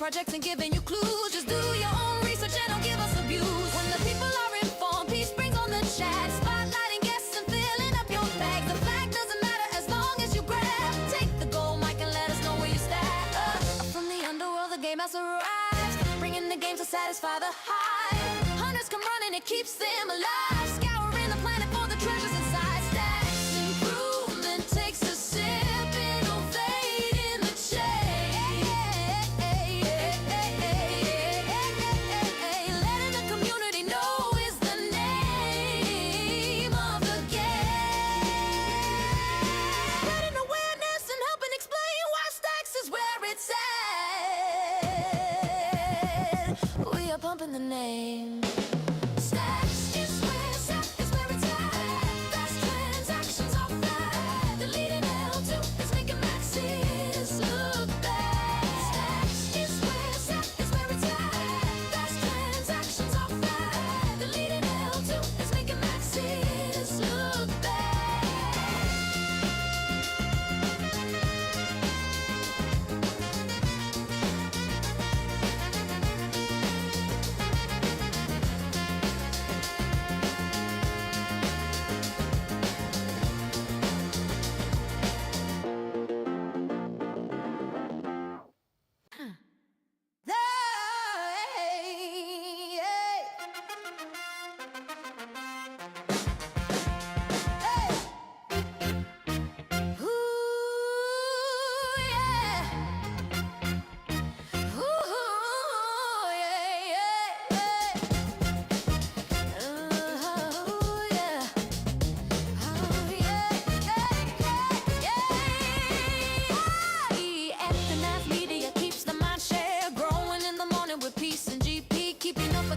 projects and giving you clues. Just do your own research and don't give us abuse. When the people are informed, peace brings on the chat. Spotlighting guests and filling up your bag. The flag doesn't matter as long as you grab. Take the gold mic and let us know where you stand. From the underworld, the game has arrived, bringing the game to satisfy the hive. Hunters come running, it keeps them alive. Scouring the planet for the treasures inside. Stacks improvement takes a sip, innovate in the chain. Letting the community know is the name of the game. Spreading awareness and helping explain why Stacks is where it's at. We are pumping the name. Stacks is where it's at. Fast transactions are flat. The leading L2 is making maxis look bad. Stacks is where it's at. Fast transactions are flat. The leading L2 is making maxis look bad.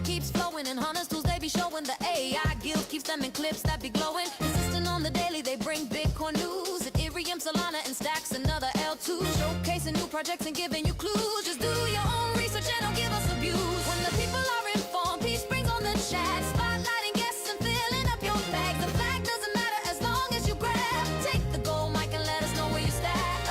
Keeps flowing, and Hunters tools they be showing. The AI guild keeps them in clips that be glowing. Consistent on the daily, they bring Bitcoin news. Ethereum, Solana, and Stacks, another L2. Showcasing new projects and giving you clues. Just do your own research and don't give us abuse. When the people are informed, peace brings on the chat. Spotlighting guests and filling up your bag. The flag doesn't matter as long as you grab. Take the gold mic and let us know where you stand.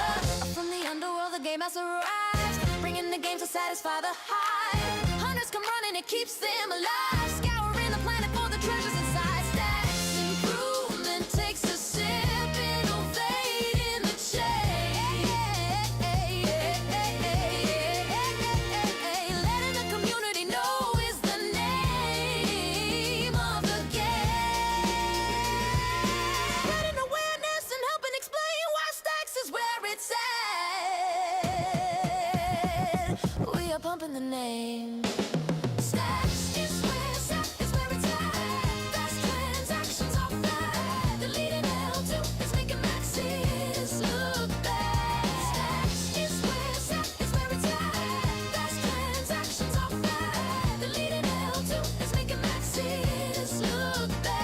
From the underworld, the game has arrived, bringing the game to satisfy the hive. Hunters come running, it keeps them alive. Scouring the planet for the treasures inside. Stacks improvement takes a sip, innovate in the chain. Letting the community know is the name of the game. Spreading awareness and helping explain why Stacks is where it's at. We are pumping the name. Stacks is where it's at. Fast transactions are flat. The leading L2 is making maxis look bad. Stacks is where it's at. Fast transactions are flat. The leading L2 is making maxis look bad.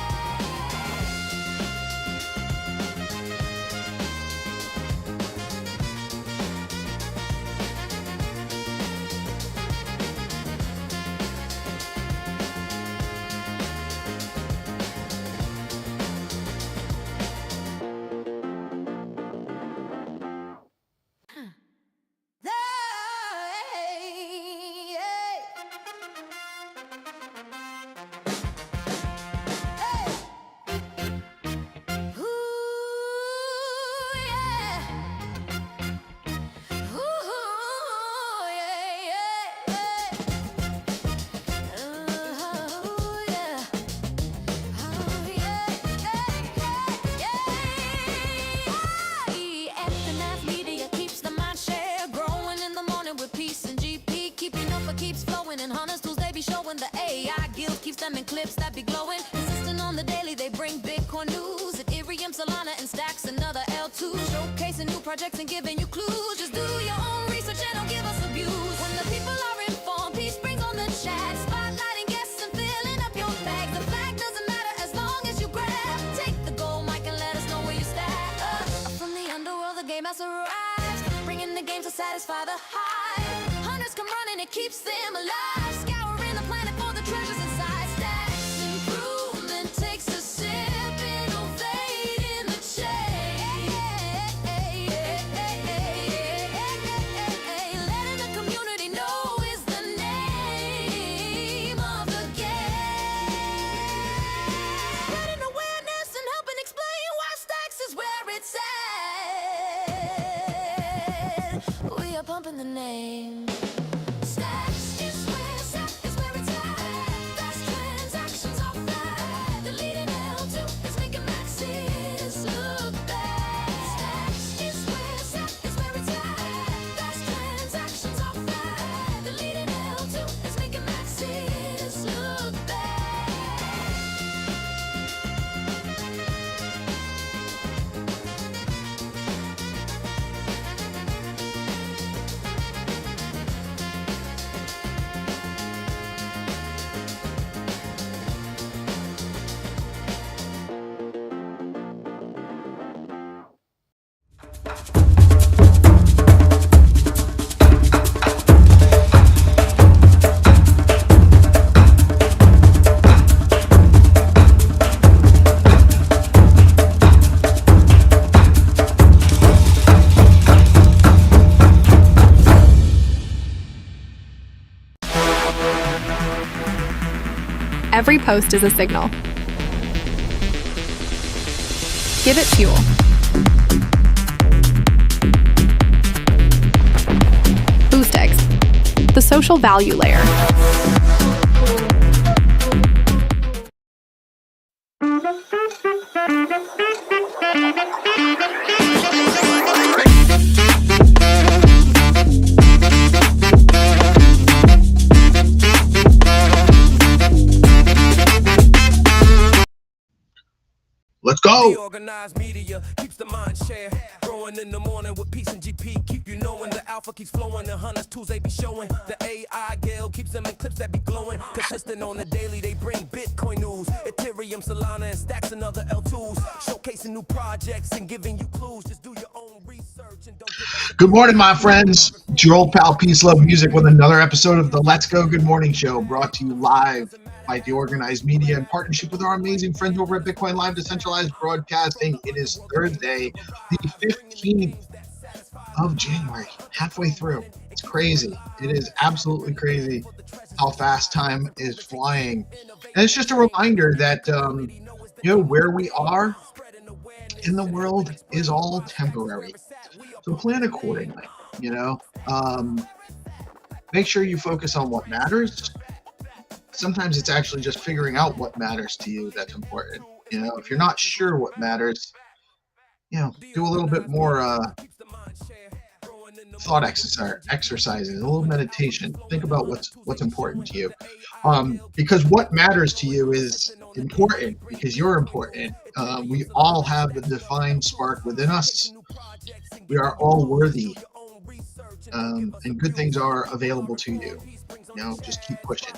Keeps flowing, and Hunters tools they be showing. The AI guild keeps them in clips that be glowing. Consistent on the daily, they bring Bitcoin news. Ethereum, Solana, and Stacks, another L2. Showcasing new projects and giving you clues. Just do your own research and don't give us abuse. When the people are informed, peace brings on the chat. Spotlighting guests and filling up your bag. The flag doesn't matter as long as you grab. Take the gold mic and let us know where you stand. From the underworld, the game has arrived, bringing the game to satisfy the hive. Hunters come running, it keeps them alive. Scouring the planet for the treasures inside. Stacks improvement takes a sip, innovate in the chain. Letting the community know Every post is a signal. Give it fuel. Boost eggs, the social value layer. Let's go. DeOrganized media keeps the mind share. Growing in the morning with peace and GP. Keep you knowing the alpha keeps flowing. The hunters tools they be showing. The AI Gale keeps them in clips that be glowing. Consistent on the daily, they bring Bitcoin news. Ethereum, Solana, and stacks and other L2s. Showcasing new projects and giving you clues. Just do your own research and don't get. Good morning, my friends. It's your old pal Peace Love Music with another episode of the Let's Go Good Morning Show, brought to you live by DeOrganized Media in partnership with our amazing friends over at Bitcoin Live Decentralized Broadcasting. It is Thursday, the 15th of January, halfway through. It's crazy. It is absolutely crazy how fast time is flying. And it's just a reminder that, where we are in the world is all temporary. So plan accordingly, make sure you focus on what matters. Sometimes it's actually just figuring out what matters to you that's important. If you're not sure what matters, do a little bit more thought exercises, a little meditation. Think about what's important to you, because what matters to you is important because you're important. We all have the divine spark within us. We are all worthy, and good things are available to you. Just keep pushing,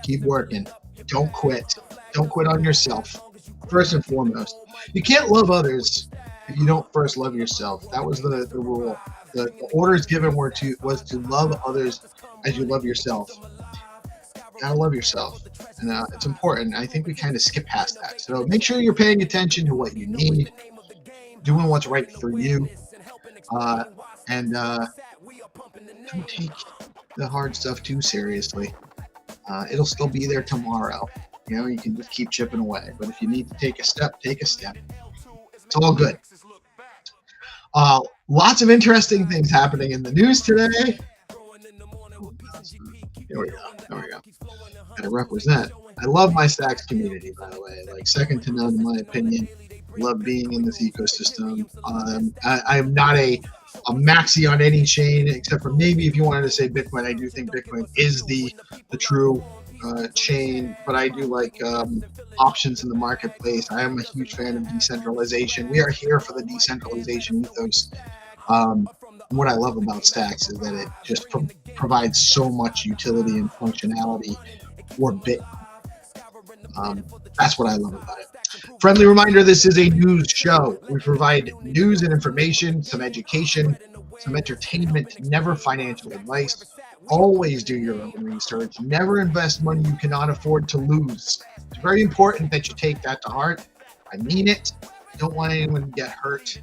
keep working. Don't quit. Don't quit on yourself. First and foremost, you can't love others if you don't first love yourself. That was the rule. The orders given was to love others as you love yourself. You gotta love yourself, and it's important. I think we kind of skip past that. So make sure you're paying attention to what you need, doing what's right for you, and don't take the hard stuff too seriously. It'll still be there tomorrow. You can just keep chipping away. But if you need to take a step, take a step. It's all good. Lots of interesting things happening in the news today. There we go. Gotta represent. I love my Stacks community, by the way. Second to none, in my opinion. Love being in this ecosystem. I am not a maxi on any chain, except for maybe if you wanted to say Bitcoin. I do think Bitcoin is the true chain, but I do like options in the marketplace. I am a huge fan of decentralization. We are here for the decentralization ethos. What I love about Stacks is that it just provides so much utility and functionality for Bitcoin. That's what I love about it. Friendly reminder, this is a news show. We provide news and information, some education, some entertainment, never financial advice. Always do your own research. Never invest money you cannot afford to lose. It's very important that you take that to heart. I mean it. I don't want anyone to get hurt.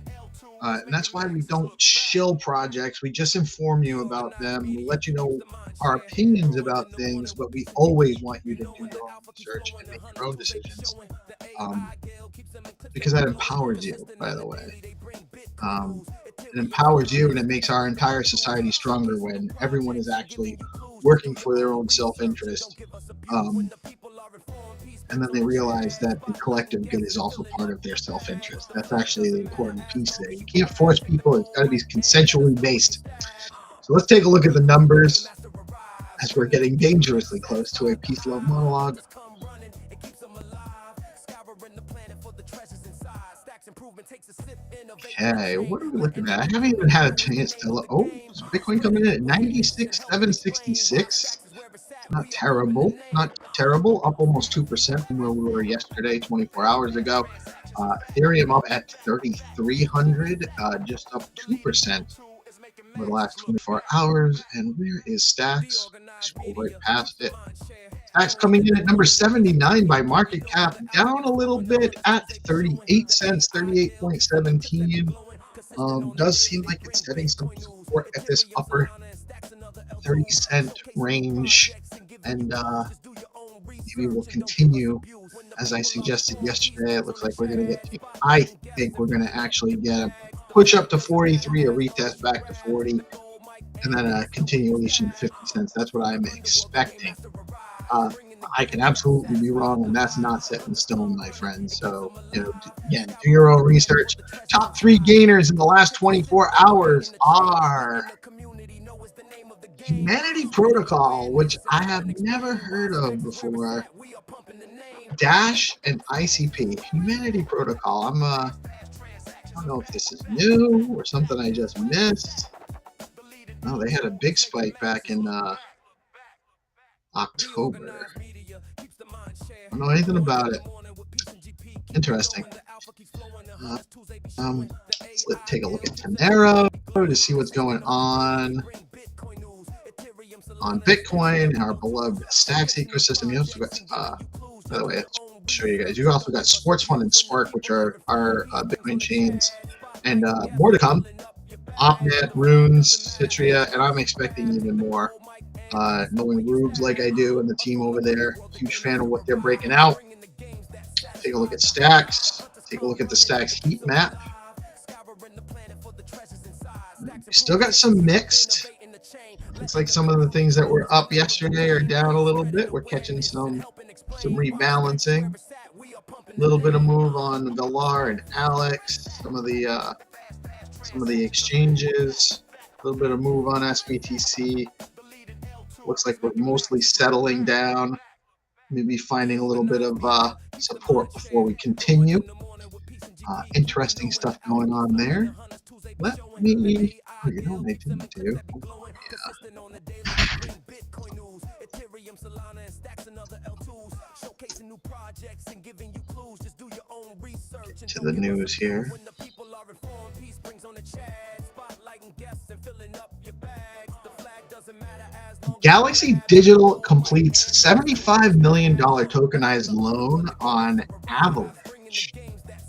And that's why we don't shill projects. We just inform you about them. We let you know our opinions about things, but we always want you to do your own research and make your own decisions, because that empowers you, by the way. It empowers you, and it makes our entire society stronger when everyone is actually working for their own self-interest. And then they realize that the collective good is also part of their self-interest. That's actually the important piece there. You can't force people. It's got to be consensually based. So let's take a look at the numbers as we're getting dangerously close to a peace love monologue. Okay, what are we looking at? I haven't even had a chance to look. Oh, is Bitcoin coming in at 96,766? Not terrible. Up almost 2% from where we were yesterday, 24 hours ago. Ethereum up at 3,300, just up 2% over the last 24 hours. And where is Stacks? Scroll right past it. Stacks coming in at number 79 by market cap, down a little bit at 38 cents, 38.17. Does seem like it's setting some support at this upper 30-cent range, and maybe we'll continue as I suggested yesterday. It looks like we're going to get, I think we're going to actually get a push up to 43, a retest back to 40, and then a continuation to 50 cents. That's what I'm expecting. I can absolutely be wrong, and that's not set in stone, my friends. So, again, do your own research. Top 3 gainers in the last 24 hours are Humanity Protocol, which I have never heard of before, Dash, and ICP. Humanity Protocol. I don't know if this is new or something I just missed. No, they had a big spike back in October. I don't know anything about it. Interesting. Let's take a look at Monero to see what's going on Bitcoin, our beloved Stacks ecosystem. You also got, by the way, I'll show you guys. You also got Sports Fund and Spark, which are our Bitcoin chains, and more to come. OpNet, Runes, Citria, and I'm expecting even more. Knowing Rubes like I do and the team over there, huge fan of what they're breaking out. Take a look at Stacks. Take a look at the Stacks heat map. Still got some mixed. Looks like some of the things that were up yesterday are down a little bit. We're catching some rebalancing. A little bit of move on Galar and Alex. Some of the exchanges. A little bit of move on SBTC. Looks like we're mostly settling down. Maybe finding a little bit of support before we continue. Interesting stuff going on there. Let me. Oh, you know what I didn't do? Get to the news here. Galaxy Digital completes $75 million tokenized loan on Avalanche.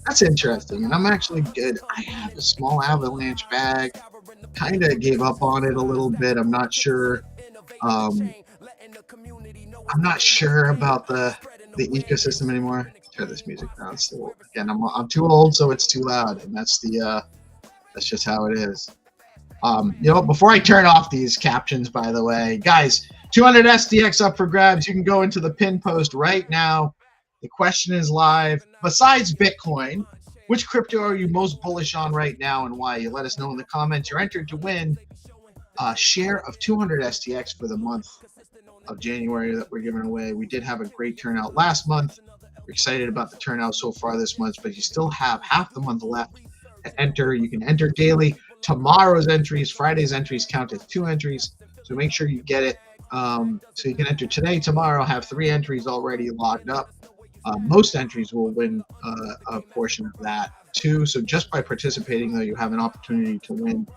That's interesting, and I'm actually good. I have a small Avalanche bag. Kind of gave up on it a little bit. I'm not sure. I'm not sure about the ecosystem anymore. Turn this music down. So again, I'm too old, so it's too loud, and that's just how it is. Before I turn off these captions, by the way, guys, 200 SDX up for grabs. You can go into the pin post right now. The question is live. Besides Bitcoin, which crypto are you most bullish on right now and why? You let us know in the comments. You're entered to win a share of 200 SDX for the month of January that we're giving away. We did have a great turnout last month. We're excited about the turnout so far this month, but you still have half the month left to enter. You can enter daily. Tomorrow's entries, Friday's entries count as 2 entries, so make sure you get it. So you can enter today, tomorrow, have 3 entries already logged up. Most entries will win a portion of that too. So just by participating, though, you have an opportunity to win.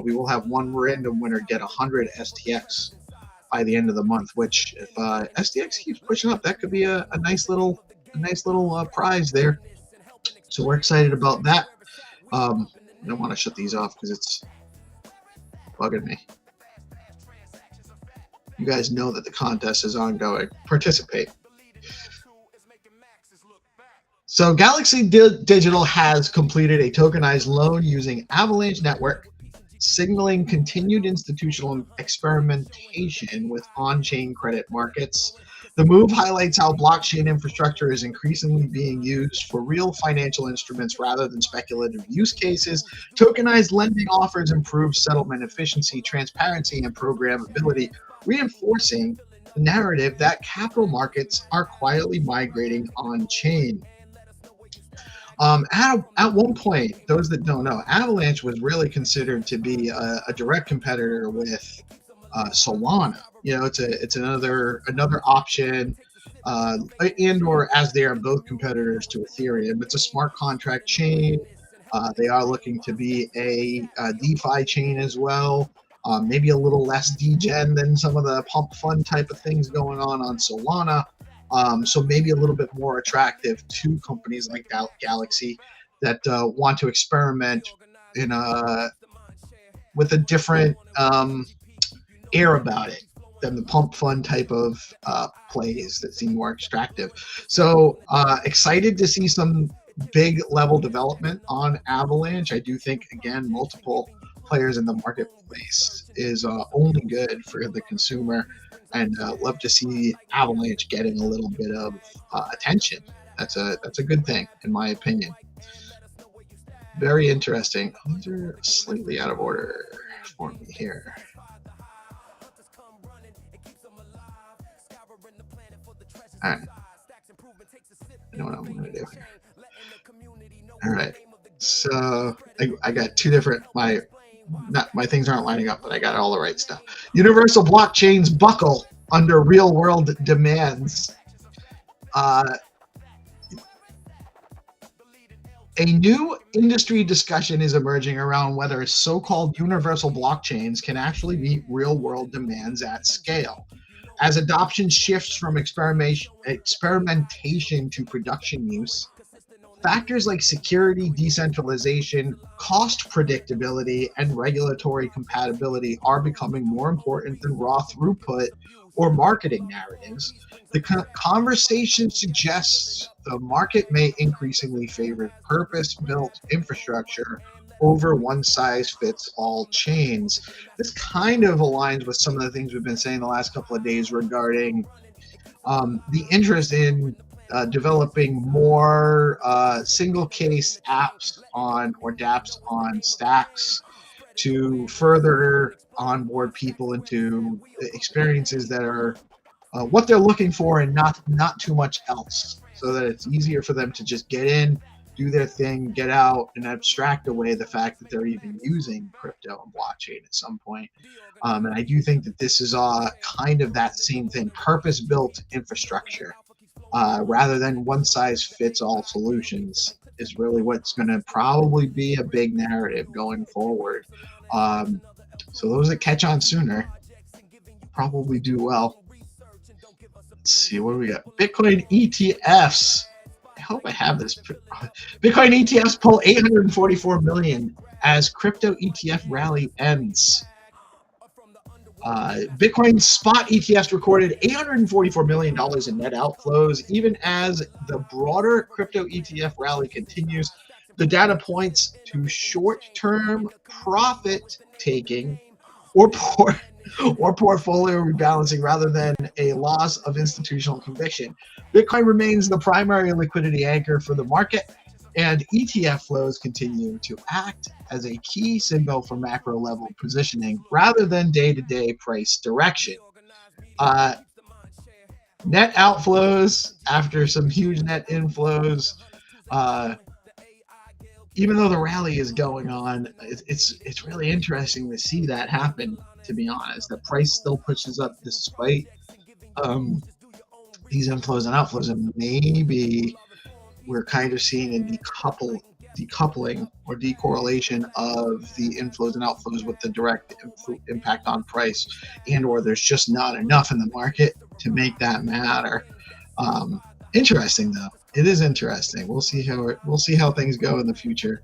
We will have one random winner get 100 STX by the end of the month. Which, if STX keeps pushing up, that could be a nice little prize there. So we're excited about that. I don't want to shut these off because it's bugging me. You guys know that the contest is ongoing. Participate. So Galaxy Digital has completed a tokenized loan using Avalanche Network, signaling continued institutional experimentation with on-chain credit markets. The move highlights how blockchain infrastructure is increasingly being used for real financial instruments rather than speculative use cases. Tokenized lending offers improved settlement efficiency, transparency, and programmability, reinforcing the narrative that capital markets are quietly migrating on-chain. At one point, those that don't know, Avalanche was really considered to be a direct competitor with Solana. It's another option, and or as they are both competitors to Ethereum. It's a smart contract chain. They are looking to be a DeFi chain as well. Maybe a little less degen than some of the pump fund type of things going on Solana. So maybe a little bit more attractive to companies like Galaxy that want to experiment with a different air about it. the pump fund type of plays that seem more extractive. So excited to see some big level development on Avalanche. I do think, again, multiple players in the marketplace is only good for the consumer, and love to see Avalanche getting a little bit of attention. That's a good thing, in my opinion. Very interesting. These are slightly out of order for me here. All right. I know what I'm going to do here. All right. So I got two different, my things aren't lining up, but I got all the right stuff. Universal blockchains buckle under real world demands. A new industry discussion is emerging around whether so-called universal blockchains can actually meet real-world demands at scale. As adoption shifts from experimentation to production use, factors like security, decentralization, cost predictability, and regulatory compatibility are becoming more important than raw throughput or marketing narratives. The conversation suggests the market may increasingly favor purpose-built infrastructure over one-size-fits-all chains. This kind of aligns with some of the things we've been saying the last couple of days regarding the interest in developing more single-case apps on or dApps on stacks to further onboard people into experiences that are what they're looking for and not too much else, so that it's easier for them to just get in, do their thing, get out, and abstract away the fact that they're even using crypto and blockchain at some point. And I do think that this is kind of that same thing, purpose-built infrastructure, rather than one-size-fits-all solutions is really what's going to probably be a big narrative going forward. So those that catch on sooner probably do well. Let's see, what do we got? Bitcoin ETFs. I hope I have this. Bitcoin ETFs pull 844 million as crypto ETF rally ends. Bitcoin spot ETFs recorded $844 million in net outflows, even as the broader crypto ETF rally continues. The data points to short-term profit taking or portfolio rebalancing rather than a loss of institutional conviction. Bitcoin remains the primary liquidity anchor for the market, and ETF flows continue to act as a key signal for macro level positioning rather than day-to-day price direction. Net outflows after some huge net inflows. Even though the rally is going on, it's really interesting to see that happen, to be honest. The price still pushes up despite these inflows and outflows, and maybe we're kind of seeing a decoupling or decorrelation of the inflows and outflows with the direct impact on price, and or there's just not enough in the market to make that matter. Interesting though. It is interesting. We'll see how things go in the future.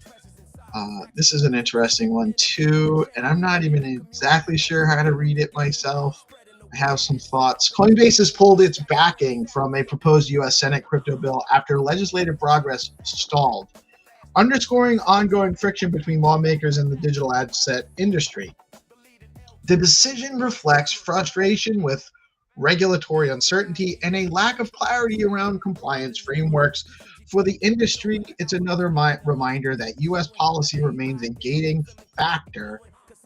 This is an interesting one too, and I'm not even exactly sure how to read it myself. I have some thoughts. Coinbase has pulled its backing from a proposed U.S. Senate crypto bill after legislative progress stalled, underscoring ongoing friction between lawmakers and the digital asset industry. The decision reflects frustration with regulatory uncertainty and a lack of clarity around compliance frameworks for the industry. It's another reminder that U.S. policy remains a gating factor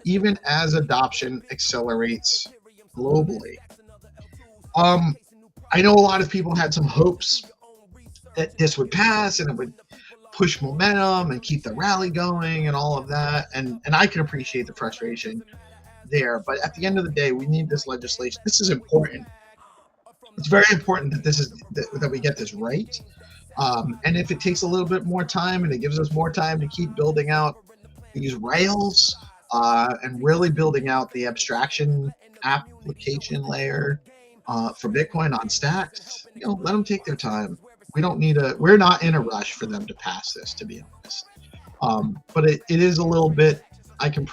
even as adoption accelerates globally. I know a lot of people had some hopes that this would pass and it would push momentum and keep the rally going and all of that, and I can appreciate the frustration there, but at the end of the day, we need this legislation. This is important. It's very important that we get this right. And if it takes a little bit more time and it gives us more time to keep building out these rails and really building out the abstraction application layer for Bitcoin on stacks, let them take their time. We're not in a rush for them to pass this, to be honest. But it is a little bit. I can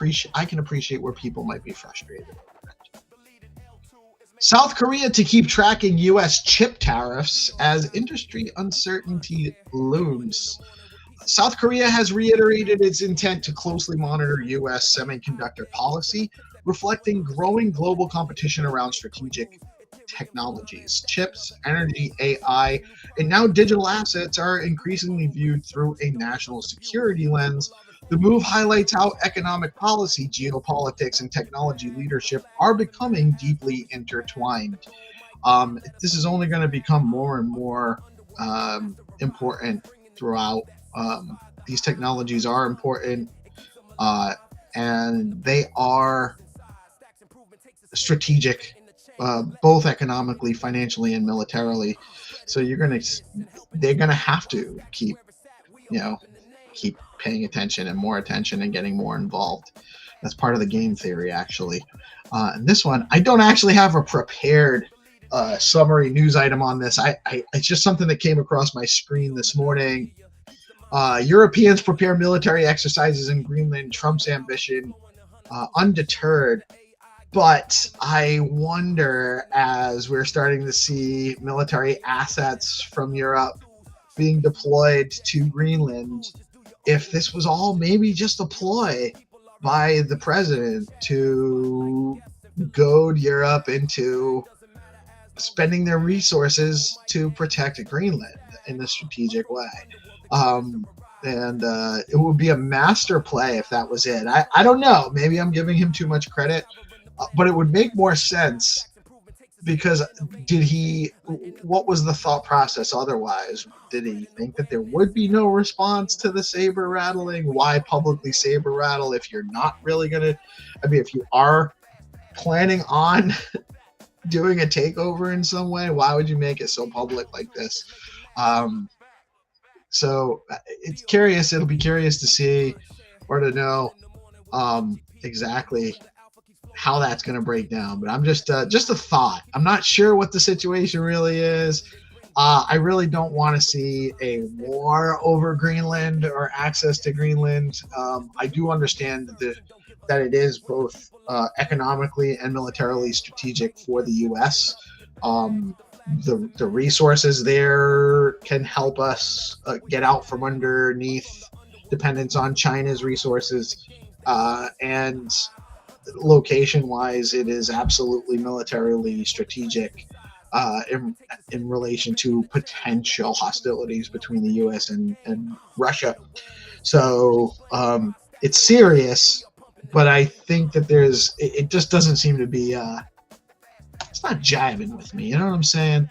appreciate where people might be frustrated. South Korea to keep tracking U.S. chip tariffs as industry uncertainty looms. South Korea has reiterated its intent to closely monitor U.S. semiconductor policy, reflecting growing global competition around strategic technologies. Chips, energy, AI, and now digital assets are increasingly viewed through a national security lens. The move highlights how economic policy, geopolitics, and technology leadership are becoming deeply intertwined. This is only going to become more and more important throughout. These technologies are important, and they are strategic, both economically, financially, and militarily. So they're gonna have to keep paying attention and more attention and getting more involved. That's part of the game theory, actually. And this one, I don't actually have a prepared summary news item on this. It's just something that came across my screen this morning. Europeans prepare military exercises in Greenland. Trump's ambition undeterred. But I wonder, as we're starting to see military assets from Europe being deployed to Greenland, if this was all maybe just a ploy by the president to goad Europe into spending their resources to protect Greenland in a strategic way. And it would be a master play if that was it. I don't know. Maybe I'm giving him too much credit, but it would make more sense, because what was the thought process otherwise? Did he think that there would be no response to the saber rattling? Why publicly saber rattle if you're not really going to, if you are planning on doing a takeover in some way, why would you make it so public like this? So it's curious. It'll be curious to see or to know exactly how that's going to break down. But I'm just a thought. I'm not sure what the situation really is. I really don't want to see a war over Greenland or access to Greenland. I do understand that it is both economically and militarily strategic for the U.S. The resources there can help us get out from underneath dependence on China's resources, and location-wise, it is absolutely militarily strategic in relation to potential hostilities between the U.S. and Russia. So it's serious, but I think that it just doesn't seem to be it's not jiving with me. You know what I'm saying?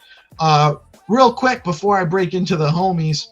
Real quick, before I break into the homies,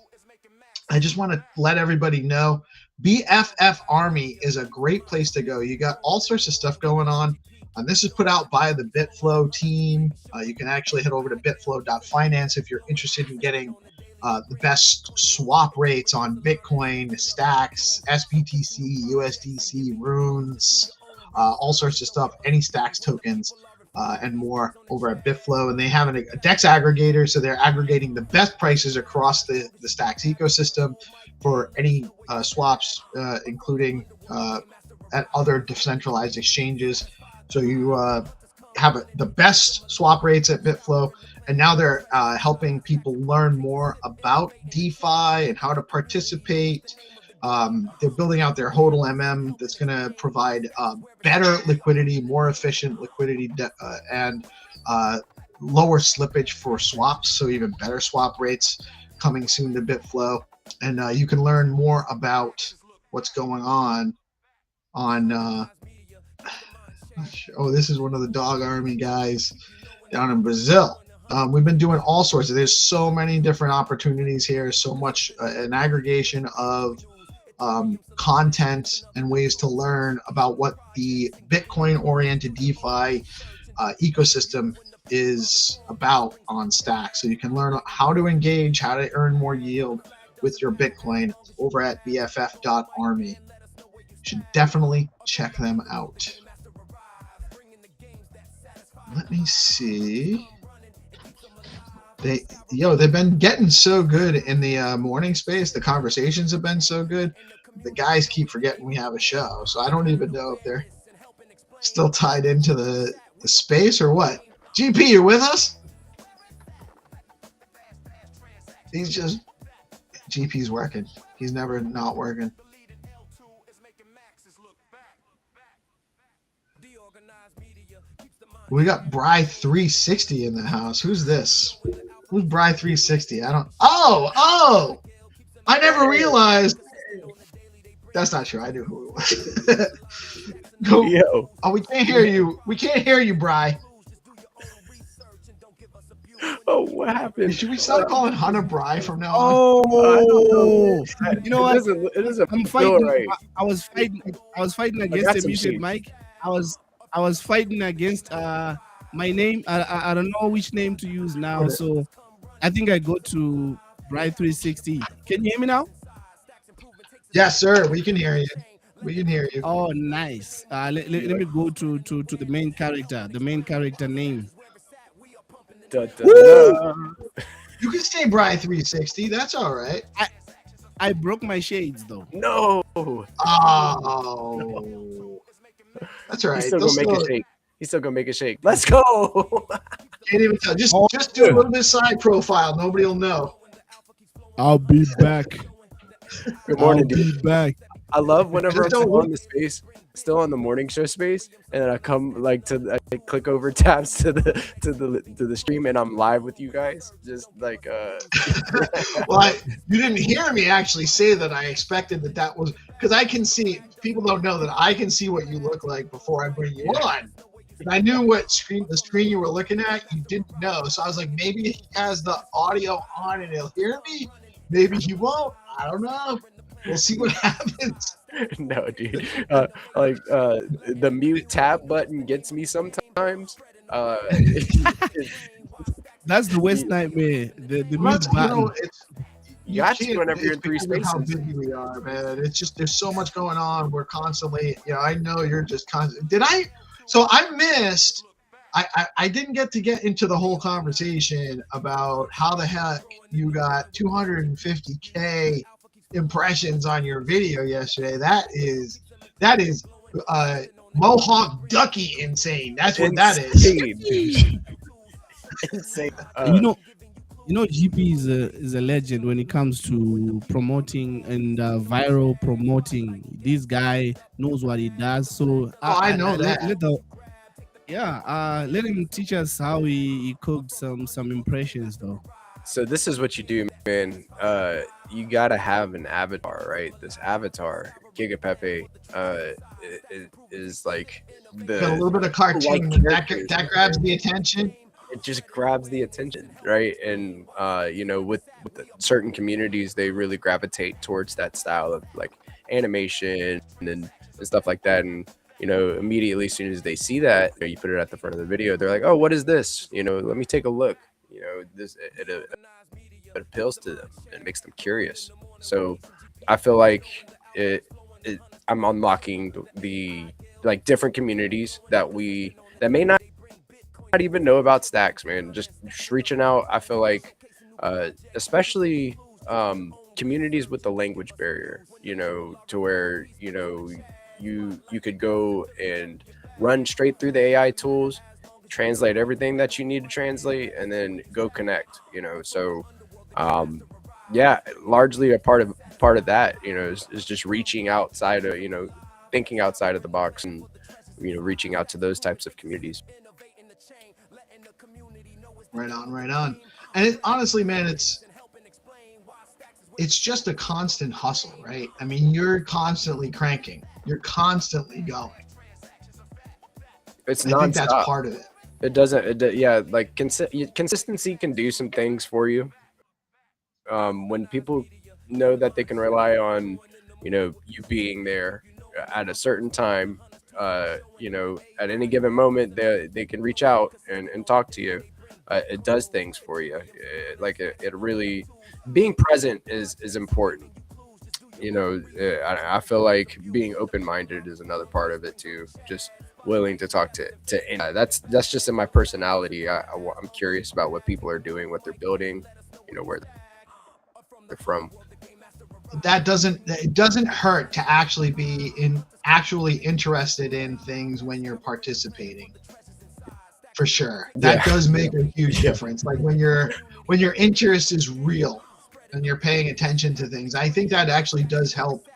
I just want to let everybody know BFF Army is a great place to go. You got all sorts of stuff going on. This is put out by the BitFlow team. You can actually head over to bitflow.finance if you're interested in getting the best swap rates on Bitcoin, stacks, SBTC, USDC, runes, all sorts of stuff, any stacks tokens, and more over at BitFlow. And they have a DEX aggregator, so they're aggregating the best prices across the stacks ecosystem for any swaps, including at other decentralized exchanges. So you have the best swap rates at BitFlow, and now they're helping people learn more about DeFi and how to participate. They're building out their HODLMM that's going to provide better liquidity, more efficient liquidity, and lower slippage for swaps, so even better swap rates coming soon to BitFlow. And you can learn more about what's going on. This is one of the Dog Army guys down in Brazil. We've been doing all sorts of, there's so many different opportunities here, so much an aggregation of content and ways to learn about what the Bitcoin-oriented DeFi ecosystem is about on Stacks. So you can learn how to engage, how to earn more yield with your Bitcoin over at bff.army. You should definitely check them out. Let me see. They've been getting so good in the morning space. The conversations have been so good. The guys keep forgetting we have a show, so I don't even know if they're still tied into the space or what. GP, you're with us? GP's working. He's never not working. We got Bry360 in the house. Who's this? Who's Bry360? Oh! I never realized. That's not true. I knew who it was. Yo. Oh, we can't hear you. We can't hear you, Bry. Oh, what happened? Should we start calling Hunter Bry from now on? Oh, you know what? It doesn't I'm feel fighting. right. I was fighting against him. You said, Mike. I was fighting against my name. I don't know which name to use now, so I think I go to Bry360. Can you hear me now? Yes, sir. We can hear you. We can hear you. Oh, nice. Let me go to the main character. The main character name. Da, da, da. You can stay Bry360. That's all right. I broke my shades though. No. Oh. That's all right. He's still gonna make a shake. He's still gonna make a shake. Let's go. Can't even tell. Just do a little bit side profile. Nobody will know. I'll be back. Good morning, I'll be back. I love whenever I'm still on the space, still on the morning show space, and then I come I click over tabs to the stream, and I'm live with you guys. Just like Well, you didn't hear me actually say that. I expected that was because I can see. People don't know that I can see what you look like before I bring you on. And I knew the screen you were looking at. You didn't know, so I was like, maybe he has the audio on and he'll hear me. Maybe he won't. I don't know. We'll see what happens. No, dude. The mute tab button gets me sometimes. That's the worst nightmare. The mute button. You have to whenever you're in three spaces. How busy we are, man. It's just there's so much going on. We're constantly, I know you're just constant. So I missed. I didn't get into the whole conversation about how the heck you got 250K impressions on your video yesterday. That is Mohawk Ducky insane. That's what that is. Insane. You know, GP is a legend when it comes to promoting and viral promoting. This guy knows what he does. So I know that. Let him teach us how he cooked some impressions though. So this is what you do, man. You gotta have an avatar, right? This avatar, Giga Pepe, is like a little bit of cartoon that grabs the attention. It just grabs the attention, right? And with certain communities, they really gravitate towards that style of like animation and stuff like that. And immediately as soon as they see that, you put it at the front of the video, they're like, "Oh, what is this? Let me take a look." This it appeals to them and makes them curious. So I feel like I'm unlocking the like different communities that may not even know about stacks, man. Just reaching out. I feel like especially communities with the language barrier, to where you could go and run straight through the AI tools, translate everything that you need to translate, and then go connect. So largely a part of that is just reaching outside of thinking outside of the box and reaching out to those types of communities. Right on. And honestly, man, it's just a constant hustle, right? I mean, you're constantly cranking, you're constantly going. I think that's part of it. It doesn't. Like consistency can do some things for you. When people know that they can rely on, you being there at a certain time, at any given moment, they can reach out and talk to you. It does things for you. It really, being present is important. I feel like being open-minded is another part of it too. Just willing to talk to that's just in my personality. I'm curious about what people are doing, what they're building, where they're from. It doesn't hurt to actually be actually interested in things when you're participating. for sure. That does make a huge difference. Like when your interest is real and you're paying attention to things, I think that actually does help.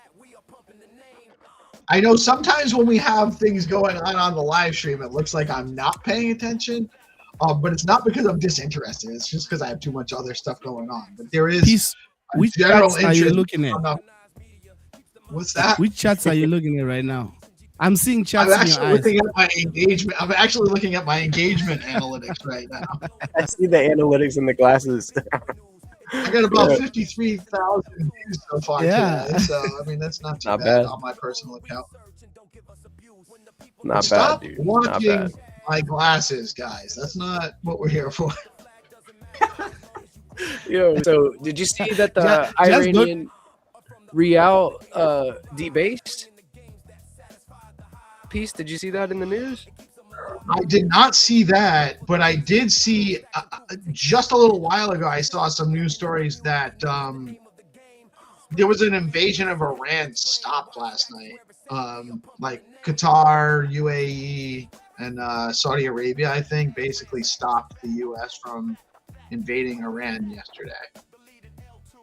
I know sometimes when we have things going on the live stream, it looks like I'm not paying attention, but it's not because I'm disinterested. It's just because I have too much other stuff going on. But there is which general chats are you looking at? What's that? Which chats are you looking at right now? I'm seeing chats I'm in your actually eyes. looking at my engagement. I'm actually looking at my engagement analytics right now. I see the analytics in the glasses. I got about 53,000 views so far today. So I mean that's not too bad on my personal account. Not Stop bad, dude. watching my glasses, guys. That's not what we're here for. Yo, so did you see that the Iranian Real debased piece? Did you see that in the news? I did not see that, but I did see just a little while ago. I saw some news stories that there was an invasion of Iran stopped last night. Like Qatar, UAE, and Saudi Arabia, I think, basically stopped the U.S. from invading Iran yesterday.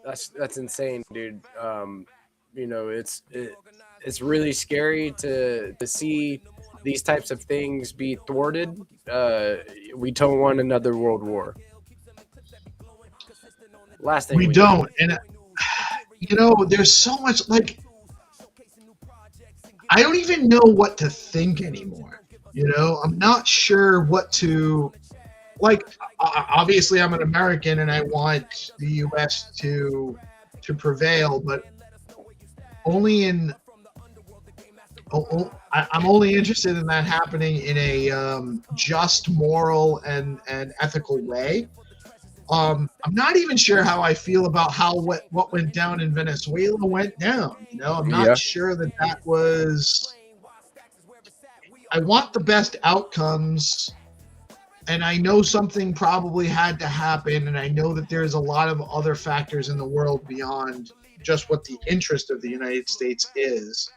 That's insane, dude. You know, it's really scary to see these types of things be thwarted. We don't want another world war. Last thing we don't, and you know, there's so much, like, I don't even know what to think anymore. You know, I'm not sure what to, like, obviously I'm an American and I want the U.S. to prevail, but only in, I'm only interested in that happening in a just, moral, and ethical way. I'm not even sure how I feel about what went down in Venezuela went down. You know, I'm not sure that was. I want the best outcomes, and I know something probably had to happen, and I know that there's a lot of other factors in the world beyond just what the interest of the United States is.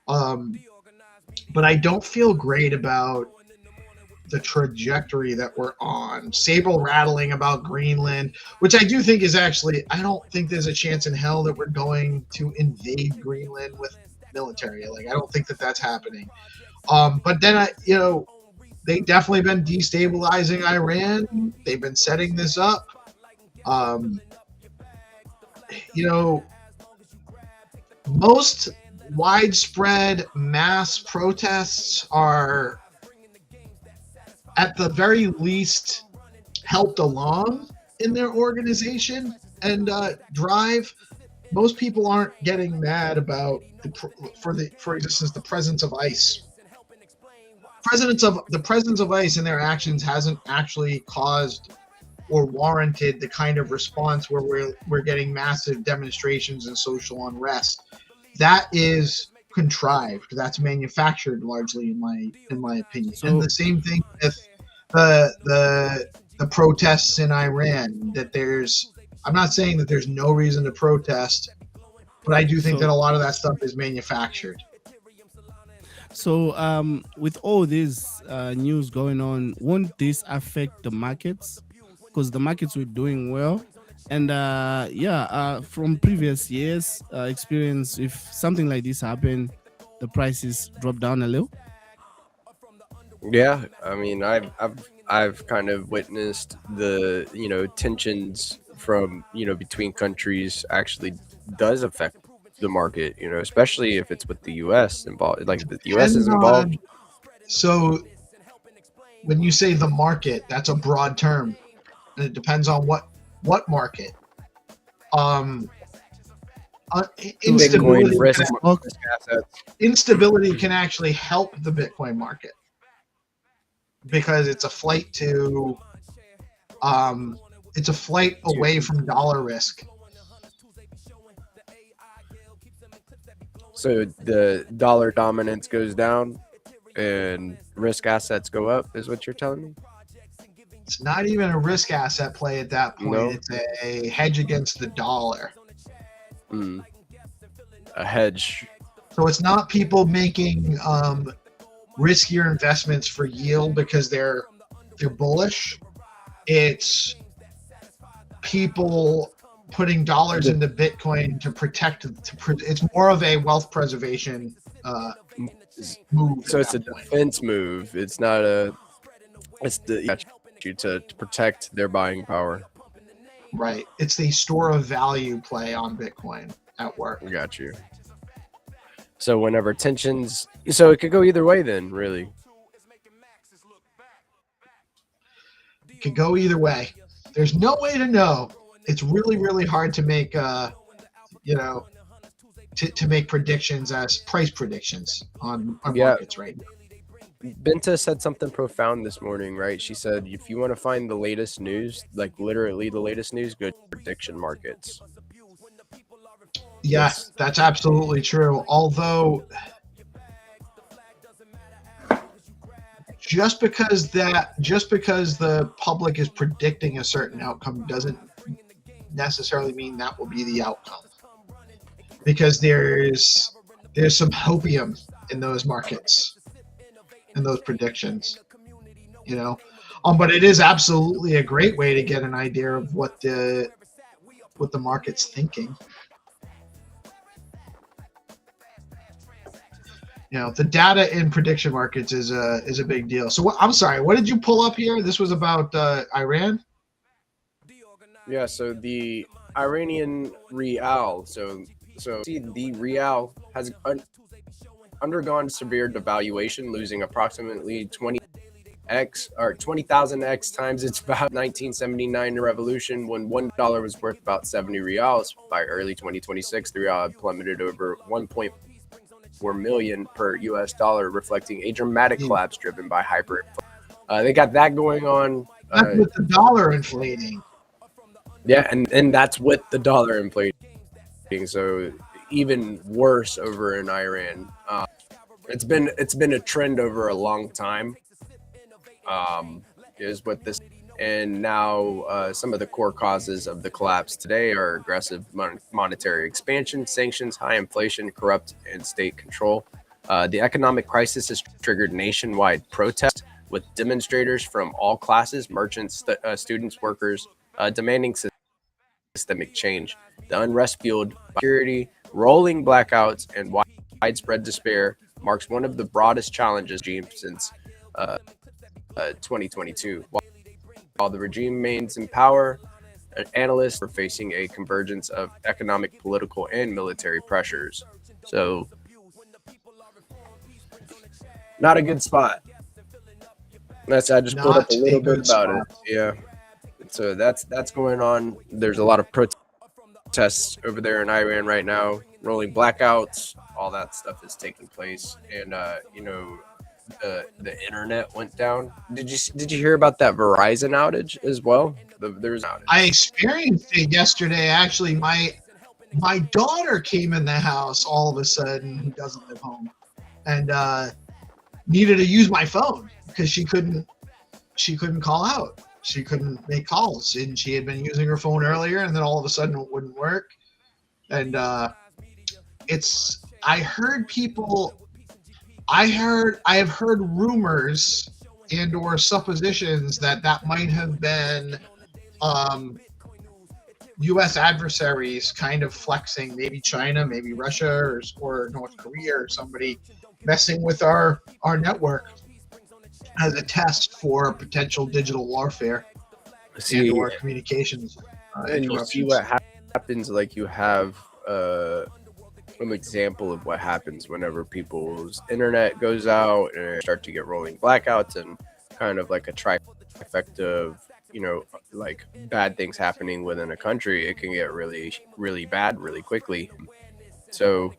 But I don't feel great about the trajectory that we're on. Sable rattling about Greenland, which I do think is actually, I don't think there's a chance in hell that we're going to invade Greenland with military. Like, I don't think that that's happening. But then, you know, they've definitely been destabilizing Iran. They've been setting this up. You know, most widespread mass protests are at the very least helped along in their organization and drive. Most people aren't getting mad about for instance the presence of ICE. The presence of ICE in their actions hasn't actually caused or warranted the kind of response where we're getting massive demonstrations and social unrest. That is contrived. That's manufactured largely, in my opinion. So, and the same thing with the protests in Iran. That I'm not saying that there's no reason to protest, but I do think that a lot of that stuff is manufactured. So, with all this news going on, won't this affect the markets? Because the markets were doing well. And from previous years experience, if something like this happened, the prices drop down a little. Yeah, I mean, I've kind of witnessed the, you know, tensions from, you know, between countries actually does affect the market, you know, especially if it's with the U.S. involved. Like the U.S. is involved. So when you say the market, that's a broad term, and it depends on what market. Instability, risk instability can actually help the Bitcoin market because it's a flight away from dollar risk. So the dollar dominance goes down and risk assets go up, is what you're telling me? It's not even a risk asset play at that point. No. It's a hedge against the dollar. A hedge. So it's not people making riskier investments for yield because they're they're bullish. It's people putting dollars into Bitcoin to protect. It's more of a wealth preservation move. So it's a defense move. It's not a. It's to protect their buying power. Right. It's the store of value play on Bitcoin at work. Got you. So whenever tensions, so it could go either way then, really. It could go either way. There's no way to know. It's really, really hard to make, to make predictions as price predictions on markets right now. Benta said something profound this morning, right? She said, if you want to find the latest news, like literally the latest news, go to prediction markets. Yeah, that's absolutely true. Although, just because the public is predicting a certain outcome doesn't necessarily mean that will be the outcome. Because there's some hopium in those markets, in those predictions, but it is absolutely a great way to get an idea of what the market's thinking. The data in prediction markets is a big deal. So I'm sorry, what did you pull up here? This was about Iran? Yeah, so the Iranian rial. So see, the rial has undergone severe devaluation, losing approximately 20,000x times its value. 1979 revolution, when $1 was worth about 70 rials. By early 2026, the rial had plummeted over 1.4 million per US dollar, reflecting a dramatic collapse driven by hyper. They got that going on. That's with the dollar inflating. Yeah, and that's with the dollar inflating. So even worse over in Iran. It's been a trend over a long time. Is what this, and now some of the core causes of the collapse today are aggressive monetary expansion, sanctions, high inflation, corrupt and state control. The economic crisis has triggered nationwide protests, with demonstrators from all classes, merchants, students, workers, demanding systemic change. The unrest fueled by security, rolling blackouts, and widespread despair marks one of the broadest challenges since 2022. While the regime remains in power, analysts are facing a convergence of economic, political, and military pressures. So, not a good spot. I just pulled up a little bit about it. Yeah. So that's going on. There's a lot of protests over there in Iran right now, rolling blackouts, all that stuff is taking place. And the internet went down. Did you hear about that Verizon outage as well? There's an outage. I experienced it yesterday. Actually, my daughter came in the house all of a sudden, who doesn't live home, and needed to use my phone because she couldn't call out. She couldn't make calls, and she had been using her phone earlier, and then all of a sudden it wouldn't work. And I have heard rumors and or suppositions that might have been U.S. adversaries kind of flexing, maybe China, maybe Russia, or North Korea, or somebody messing with our network as a test for potential digital warfare and or communications. And you see what happens, like you have an example of what happens whenever people's internet goes out and start to get rolling blackouts and kind of like a trifecta of, like bad things happening within a country. It can get really, really bad really quickly. So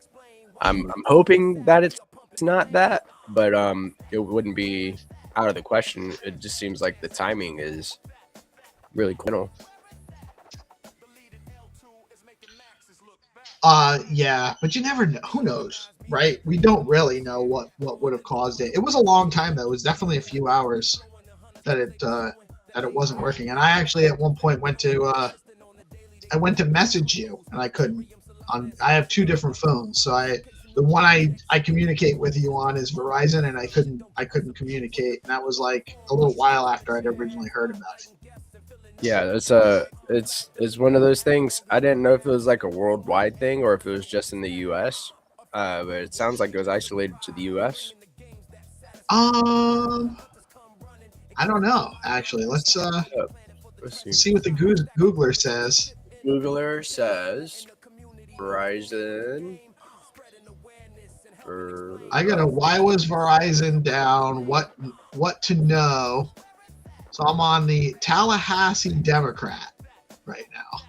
I'm hoping that it's not that, but it wouldn't be out of the question. It just seems like the timing is really cool. Yeah, but you never know. Who knows, right? We don't really know what would have caused it. It was a long time though. It was definitely a few hours that it wasn't working. And I actually at one point went to message you and I couldn't. I have two different phones, so I The one I communicate with you on is Verizon, and I couldn't communicate, and that was like a little while after I'd originally heard about it. Yeah, it's one of those things. I didn't know if it was like a worldwide thing or if it was just in the U.S. But it sounds like it was isolated to the U.S. I don't know actually. Let's see what the Googler says. Googler says Verizon. I got a why was Verizon down? What to know? So I'm on the Tallahassee Democrat right now.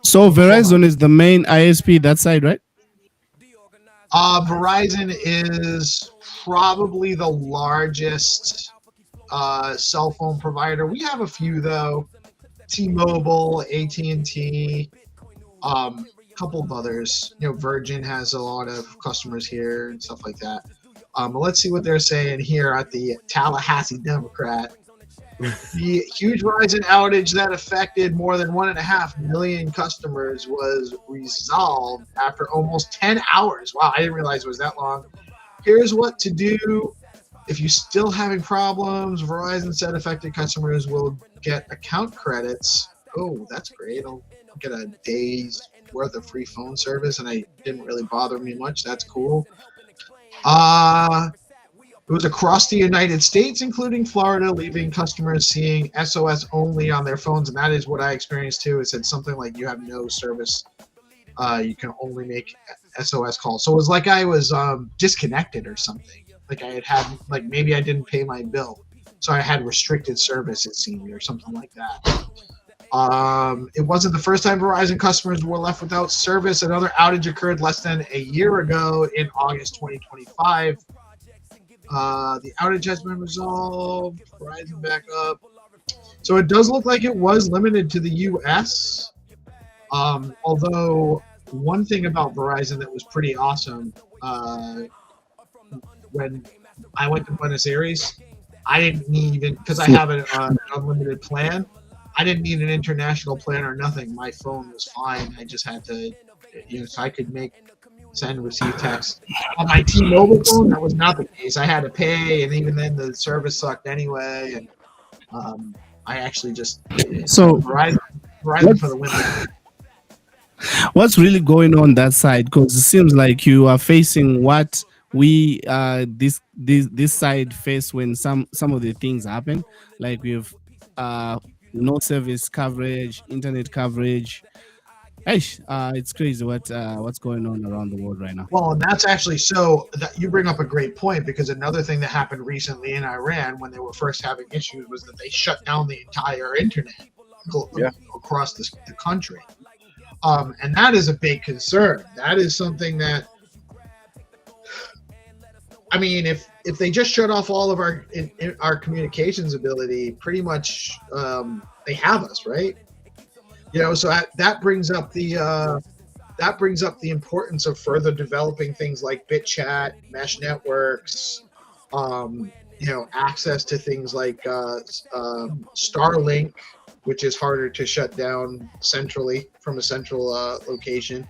So Verizon is the main ISP that side, right? Verizon is probably the largest cell phone provider. We have a few though. T-Mobile, AT&T, a couple of others. You know, Virgin has a lot of customers here and stuff like that. But let's see what they're saying here at the Tallahassee Democrat. The huge Verizon outage that affected more than 1.5 million customers was resolved after almost 10 hours. Wow, I didn't realize it was that long. Here's what to do. If you're still having problems, Verizon said affected customers will get account credits. Oh, that's great. I'll get a day's worth of free phone service, and it didn't really bother me much. That's cool. It was across the United States, including Florida, leaving customers seeing SOS only on their phones, and that is what I experienced too. It said something like you have no service. You can only make SOS calls. So it was like I was disconnected or something. Like I had like maybe I didn't pay my bill, so I had restricted service, it seemed, or something like that. It wasn't the first time Verizon customers were left without service. Another outage occurred less than a year ago in August 2025. The outage has been resolved. Verizon back up. So it does look like it was limited to the U.S. Although one thing about Verizon that was pretty awesome, when I went to Buenos Aires, I didn't need even, because I have an unlimited plan, I didn't need an international plan or nothing. My phone was fine. I just had to, so I could send, receive text. On my T-Mobile phone, that was not the case. I had to pay, and even then the service sucked anyway. And I actually just Verizon for the win. What's really going on that side? Because it seems like you are facing what we this side face when some of the things happen. Like we have no service coverage, internet coverage. It's crazy what's going on around the world right now. Well, and that's actually you bring up a great point, because another thing that happened recently in Iran when they were first having issues was that they shut down the entire internet across the country. And that is a big concern. That is something that, I mean, if they just shut off all of our communications ability, pretty much they have us, right? So that brings up the importance of further developing things like BitChat, mesh networks, access to things like Starlink, which is harder to shut down centrally from a central location.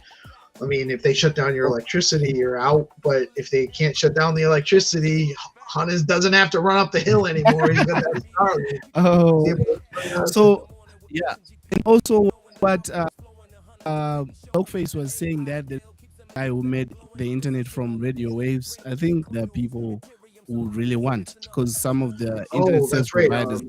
I mean, if they shut down your electricity, you're out. But if they can't shut down the electricity, Hannes doesn't have to run up the hill anymore. He's got that Starlink. Oh, so yeah. And also, what Dogface was saying, that the guy who made the internet from radio waves, I think there are people who really want, because some of the internet service providers.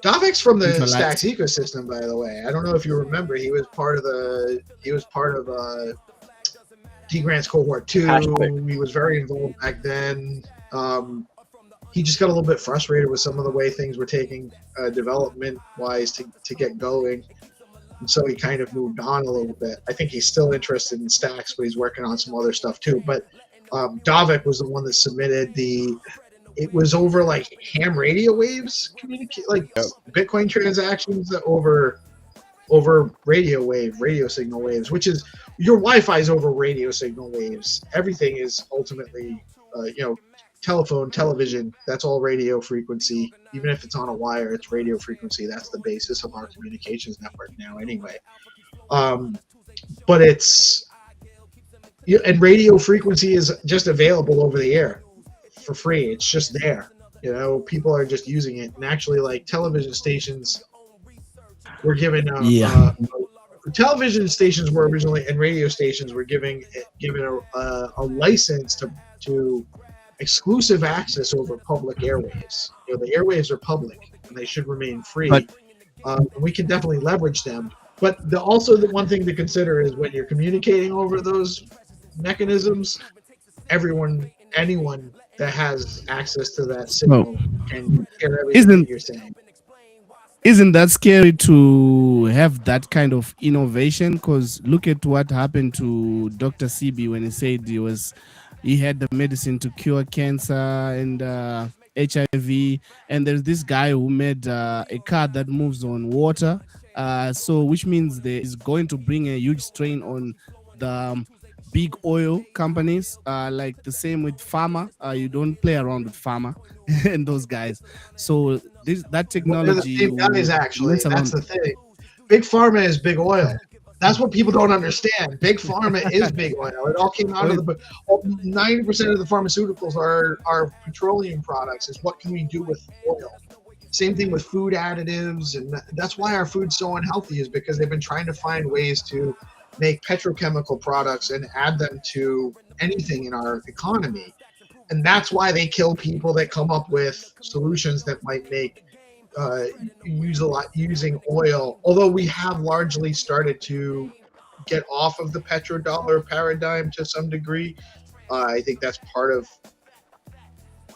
Davek's from the Stacks ecosystem, by the way. I don't know if you remember. He was part of D-Grant's cohort 2. He was very involved back then. He just got a little bit frustrated with some of the way things were taking development-wise to get going. And so he kind of moved on a little bit. I think he's still interested in Stacks, but he's working on some other stuff too. But Davek was the one that submitted it was over like ham radio waves, Bitcoin transactions over radio signal waves, which is your Wi-Fi is over radio signal waves. Everything is ultimately, telephone, television, that's all radio frequency. Even if it's on a wire, it's radio frequency. That's the basis of our communications network now anyway. But it's and radio frequency is just available over the air for free. It's just there. People are just using it, and actually, like television stations were given television stations were originally, and radio stations were given a license to exclusive access over public airwaves. The airwaves are public and they should remain free. But we can definitely leverage them. But also the one thing to consider is when you're communicating over those mechanisms, anyone that has access to that signal can hear everything you're saying. Isn't that scary to have that kind of innovation? Because look at what happened to Dr. CB when he said he had the medicine to cure cancer and HIV, and there's this guy who made a car that moves on water. So which means there is going to bring a huge strain on the big oil companies, like the same with pharma. You don't play around with pharma and those guys. So that technology. They're the same guys, actually. That's the thing. Big pharma is big oil. That's what people don't understand. Big pharma is big oil. It all came out of 90% of the pharmaceuticals are petroleum products. Is what can we do with oil? Same thing with food additives, and that's why our food's so unhealthy, is because they've been trying to find ways to make petrochemical products and add them to anything in our economy. And that's why they kill people that come up with solutions that might make using oil. Although we have largely started to get off of the petrodollar paradigm to some degree, I think that's part of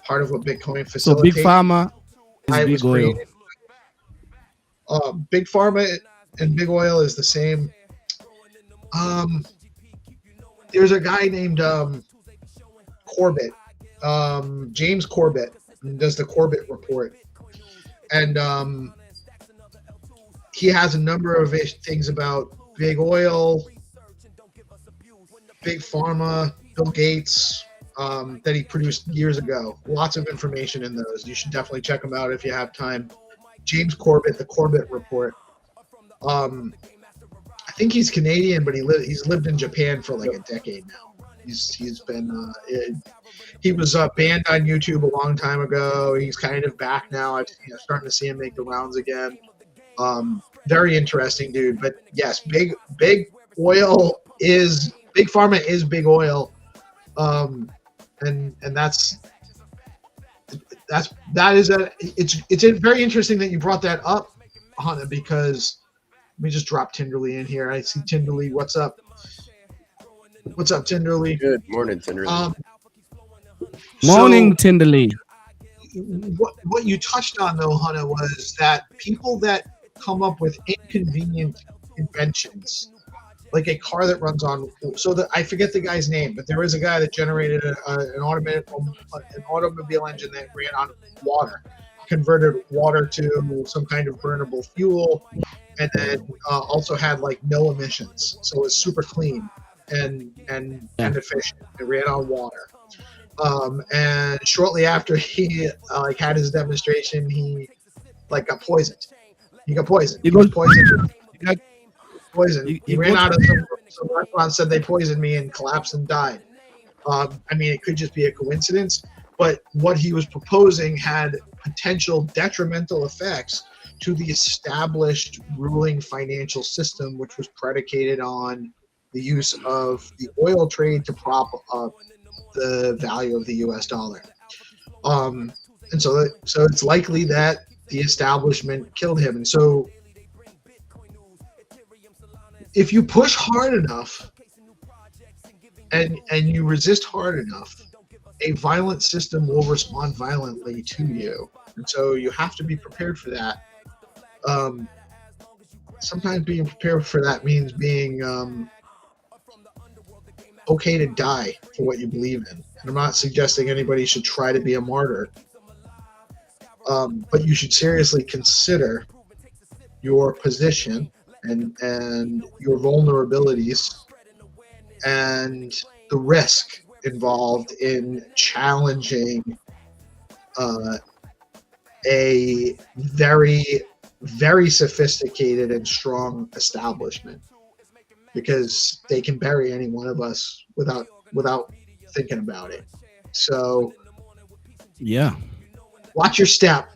what Bitcoin facilitates. So big pharma is big oil. Big pharma and big oil is the same. There's a guy named Corbett, James Corbett, does the Corbett report, and he has a number of things about big oil, big pharma, Bill Gates, that he produced years ago. Lots of information in those. You should definitely check them out if you have time. James Corbett, the Corbett report. I think he's Canadian, but he's lived in Japan for like a decade now. He's been he was banned on YouTube a long time ago. He's kind of back now. I'm starting to see him make the rounds again. Very interesting dude. But yes, big oil is big pharma is big oil, and it's very interesting that you brought that up, Hannah, because. Let me just drop Tinderly in here. I see Tinderly. What's up? What's up, Tinderly? Good morning, Tinderly. Morning, Tinderly. What you touched on, though, Hannah, was that people that come up with inconvenient inventions, like a car that runs on. So I forget the guy's name, but there is a guy that generated an automobile engine that ran on water, converted water to some kind of burnable fuel. And then also had like no emissions, so it was super clean and efficient. It ran on water. And shortly after he had his demonstration, he got poisoned. He got poisoned. He ran out of some restaurant, said they poisoned me, and collapsed and died. It could just be a coincidence, but what he was proposing had potential detrimental effects to the established ruling financial system, which was predicated on the use of the oil trade to prop up the value of the U.S. dollar. And so it's likely that the establishment killed him. And so if you push hard enough and you resist hard enough, a violent system will respond violently to you. And so you have to be prepared for that. Sometimes being prepared for that means being okay to die for what you believe in. And I'm not suggesting anybody should try to be a martyr, but you should seriously consider your position and your vulnerabilities and the risk involved in challenging a very, very sophisticated and strong establishment. because they can bury any one of us without thinking about it. So Yeah. watch your step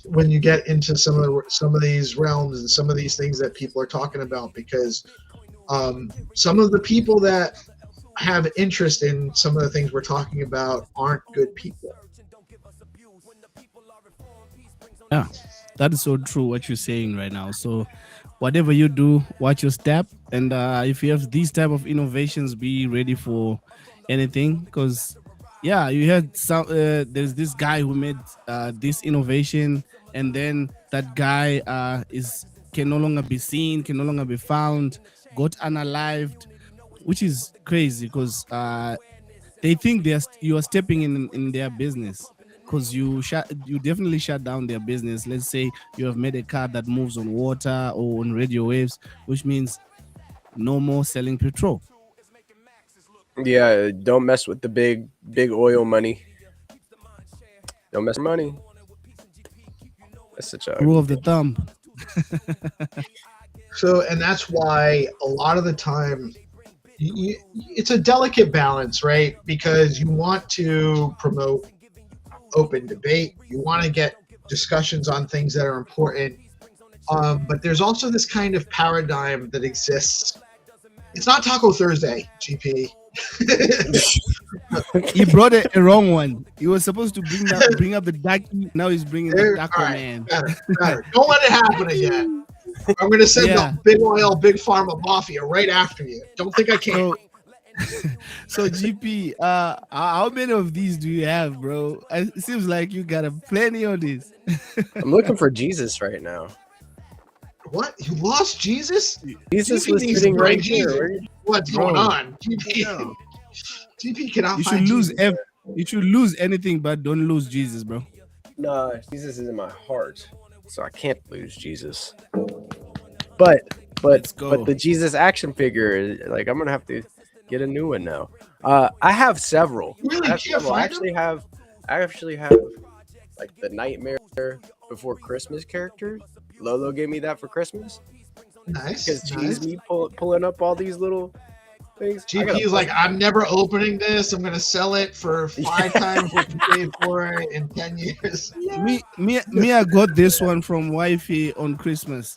when you get into some of these realms and some of these things that people are talking about, because some of the people that have interest in some of the things we're talking about aren't good people. Yeah, that is so true what you're saying right now. So whatever you do, watch your step, and if you have these type of innovations, be ready for anything. Because yeah, you had some there's this guy who made this innovation, and then that guy can no longer be seen, can no longer be found, got unalived, which is crazy because they think you are stepping in their business, because you definitely shut down their business. Let's say you have made a car that moves on water or on radio waves, which means no more selling petrol. Yeah, don't mess with the big oil money. Don't mess with money. That's such a Rule of the thumb. So, and that's why a lot of the time it's a delicate balance, right? Because you want to promote open debate, you want to get discussions on things that are important, but there's also this kind of paradigm that exists. It's not Taco Thursday, GP. He brought a wrong one. He was supposed to bring up the Daki. Now he's bringing the Taco right, Man. Better. Don't let it happen again. I'm going to send the Big Oil, Big Pharma Mafia right after you. Don't think I can't. So GP, how many of these do you have, bro? It seems like you got plenty of these. I'm looking for Jesus right now. What? You lost Jesus? Jesus GP was sitting right here. What's going on? GP cannot You find should lose Jesus. you should lose anything, but don't lose Jesus, bro. Nah, Jesus is in my heart, so I can't lose Jesus. But the Jesus action figure, like, I'm gonna have to get a new one now. I have several. I actually have like the Nightmare Before Christmas characters. Lolo gave me that for Christmas. Nice. Because she's me pulling up all these little things. GP's like, I'm never opening this. I'm gonna sell it for 5 times what you paid for it in 10 years. Me, I got this one from wifey on Christmas.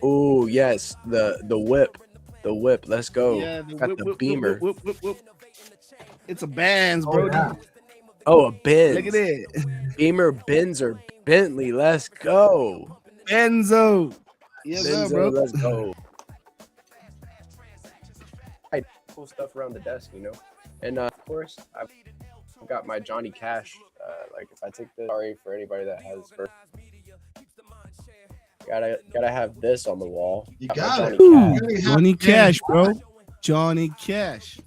Oh yes, the whip. The whip. Let's go. Yeah, got the Beamer. Whip. It's a Benz, bro. Oh, a Benz. Look at it. Beamer, Benz, or Bentley. Let's go. Benzo. Yes, Benzo, bro. let's go. I cool stuff around the desk, you know. And of course, I've got my Johnny Cash. Like, if I take this, sorry for anybody that has first. Gotta have this on the wall. You got it. Johnny Cash, bro. Johnny Cash.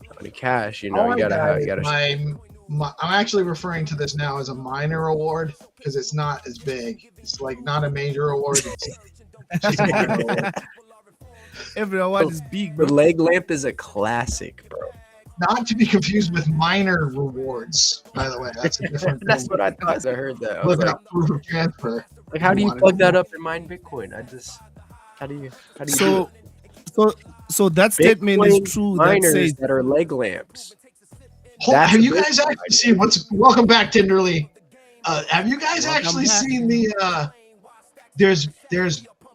Johnny Cash, you know, you gotta have. I'm actually referring to this now as a minor award because it's not as big. It's like not a major award. It's just a minor award. Every award is big, bro. The leg lamp is a classic, bro. Not to be confused with minor rewards, by the way. That's a different thing. That's what I thought as I heard that. Look up proof of transfer. Like, how do you plug that up and mine Bitcoin? How do you do it? So that statement is true. Miners that are leg lamps. Have you guys actually seen welcome back, Tinderly? Have you guys actually seen the there's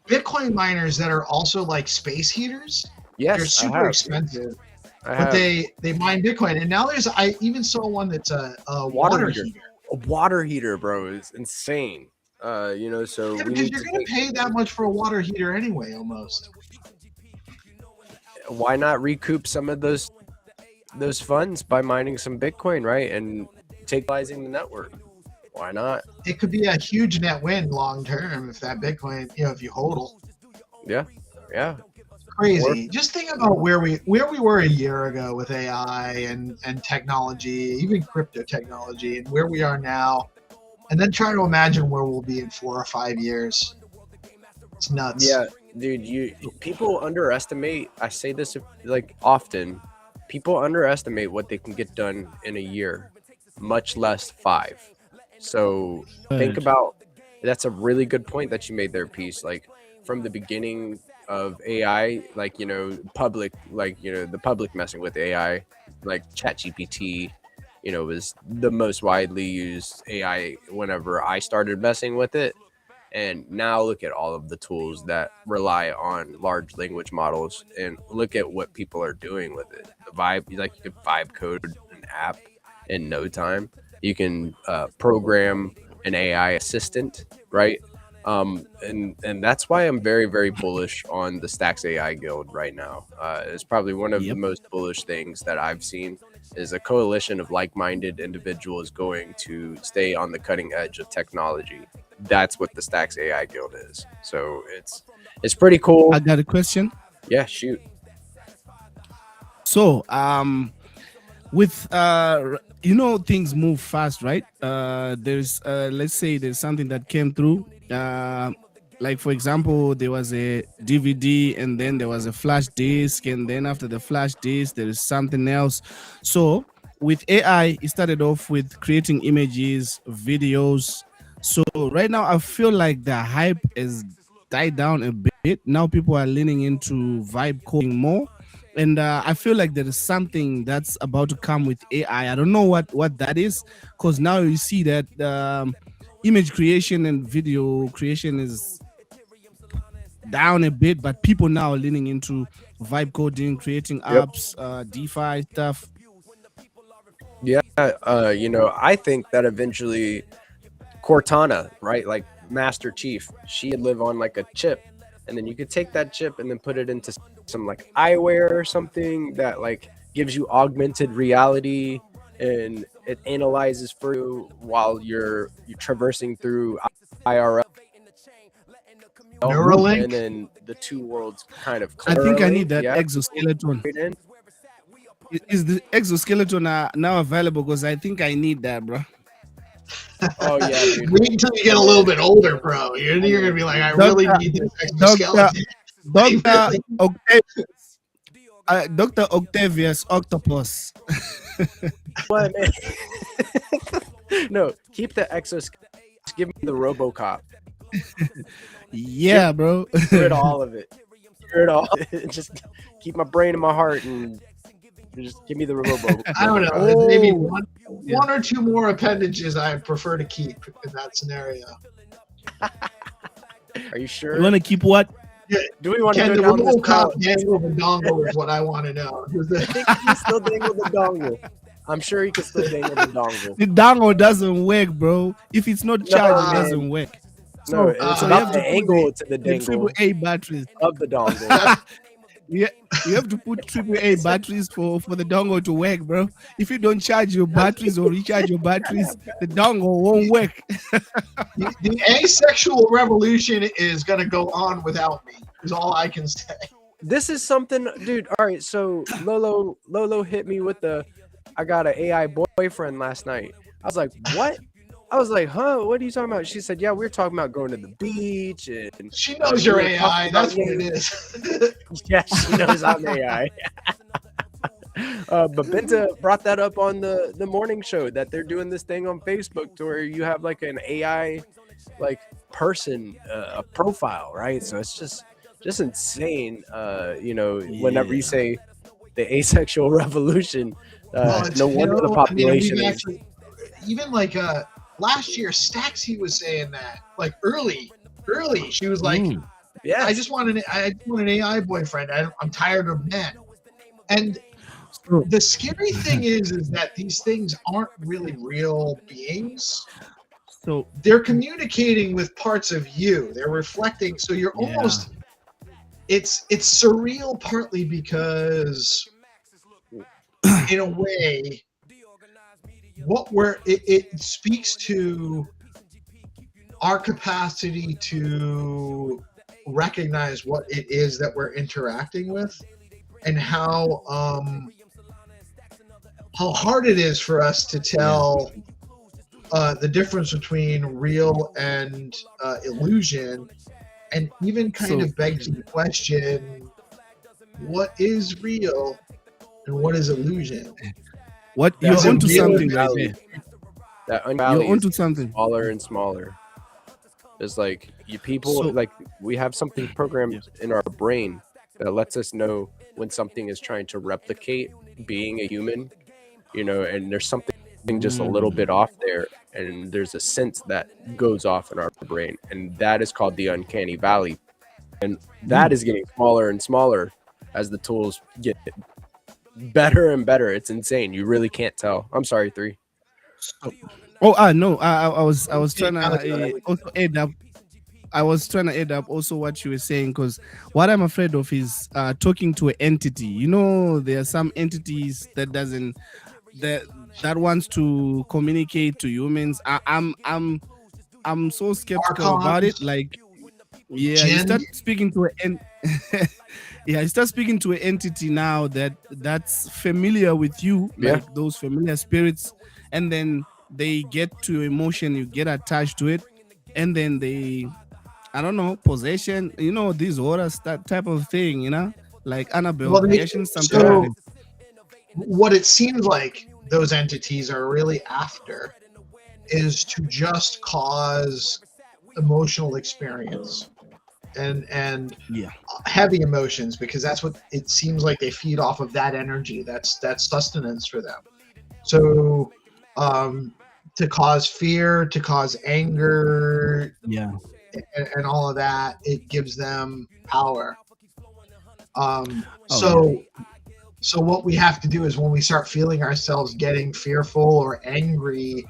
Bitcoin miners that are also like space heaters? Yes, they're super expensive. But they mine Bitcoin, and now I even saw one that's a water heater. A water heater, bro, is insane. You know, so because you're gonna pay that much for a water heater anyway, almost. Why not recoup some of those funds by mining some Bitcoin, right, and utilizing the network? Why not? It could be a huge net win long term if that Bitcoin, if you hodl. Yeah. Crazy. Just think about where we were a year ago with AI and technology, even crypto technology, and where we are now, and then try to imagine where we'll be in 4 or 5 years. It's nuts. Yeah, dude. People underestimate. I say this like often. People underestimate what they can get done in a year, much less 5. So think about. That's a really good point that you made there, Peace. Like, from the beginning of AI, like, you know, public, like, you know, the public messing with AI, like ChatGPT, you know, was the most widely used AI whenever I started messing with it. And now look at all of the tools that rely on large language models, and look at what people are doing with it. The vibe, like, you could vibe code an app in no time. You can program an AI assistant, right? And that's why I'm very, very bullish on the Stacks AI Guild right now. It's probably one of the most bullish things that I've seen, is a coalition of like-minded individuals going to stay on the cutting edge of technology. That's what the Stacks AI Guild is. So it's pretty cool. I got a question. Yeah, shoot. So with you know, things move fast, right? There's let's say there's something that came through, like for example, there was a DVD, and then there was a flash disk, and then after the flash disk there is something else. So with AI, it started off with creating images, videos. So right now I feel like the hype has died down a bit. Now people are leaning into vibe coding more, and I feel like there is something that's about to come with AI. I don't know what that is, because now you see that image creation and video creation is down a bit, but people now are leaning into vibe coding, creating apps, DeFi stuff. Yeah, you know, I think that eventually Cortana, right, like Master Chief, she'd live on like a chip, and then you could take that chip and then put it into some like eyewear or something that like gives you augmented reality, and it analyzes for you while you're traversing through IRL. Neuralink? And then the two worlds kind of I think I correlate. need that Yeah. exoskeleton. Is the exoskeleton now available? Because I think I need that, bro. Oh yeah, dude. Wait until you get a little bit older, bro. You're gonna be like, I really need this exoskeleton. Dr. Octavius Octopus. What, man? No, keep the exoskeleton. Just give me the RoboCop. Yeah, bro. Get rid of all of it. Get rid of all. Just keep my brain in my heart and just give me the RoboCop. I don't know. Maybe one or two more appendages I prefer to keep in that scenario. Are you sure? You want to keep what? Yeah. Do we want to Can go the down this RoboCop path? dangle the dongle is what I want to know. I think he can still dangle the dongle. I'm sure he can still dangle the dongle. The dongle doesn't work, bro. If it's not charged, it man. doesn't work. No, it's so you about have the to put angle to the The dangle AAA batteries. of the dongle. Yeah, you have to put AAA batteries for the dongle to work, bro. If you don't charge your batteries or recharge your batteries, the dongle won't work. The asexual revolution is gonna go on without me. Is all I can say. This is something, dude. All right, so Lolo hit me with I got an AI boyfriend last night. I was like, what? I was like, huh? What are you talking about? She said, yeah, we were talking about going to the beach. And She knows you're AI. That's what it is. yeah, she knows I'm AI. But Benta brought that up on the morning show, that they're doing this thing on Facebook to where you have like an AI like person, a profile, right? So it's just insane. You know, whenever you say the asexual revolution, no wonder the population is. Even like last year, Staxy was saying that, like early. She was like, yeah, I just want an AI boyfriend. I'm tired of men. And the scary thing is that these things aren't really real beings. So they're communicating with parts of you. They're reflecting. So you're almost. It's surreal, partly because, in a way, it speaks to our capacity to recognize what it is that we're interacting with, and how hard it is for us to tell the difference between real and illusion, and even kind of begs the question, what is real and what is illusion? What you're onto something right there. That You're onto something. smaller and smaller. It's like people So- like we have something programmed in our brain that lets us know when something is trying to replicate being a human, and there's something just a little bit off there, and there's a sense that goes off in our brain, and that is called the uncanny valley, and that is getting smaller and smaller as the tools get better and better. It's insane. You really can't tell. I'm sorry, 3. No, I was trying to also add up. I was trying to add up also what you were saying, because what I'm afraid of is talking to an entity. There are some entities that wants to communicate to humans. I'm so skeptical about it. Like, you start speaking to an you start speaking to an entity now that's familiar with you, like those familiar spirits, and then they get to your emotion, you get attached to it, and then they, I don't know, possession, these horrors, that type of thing, like Annabelle possession, something so like that. what it seems like those entities are really after is to just cause emotional experience and heavy emotions, because that's what it seems like. They feed off of that energy. That's sustenance for them. So to cause fear, to cause anger, and all of that, it gives them power. So what we have to do is, when we start feeling ourselves getting fearful or angry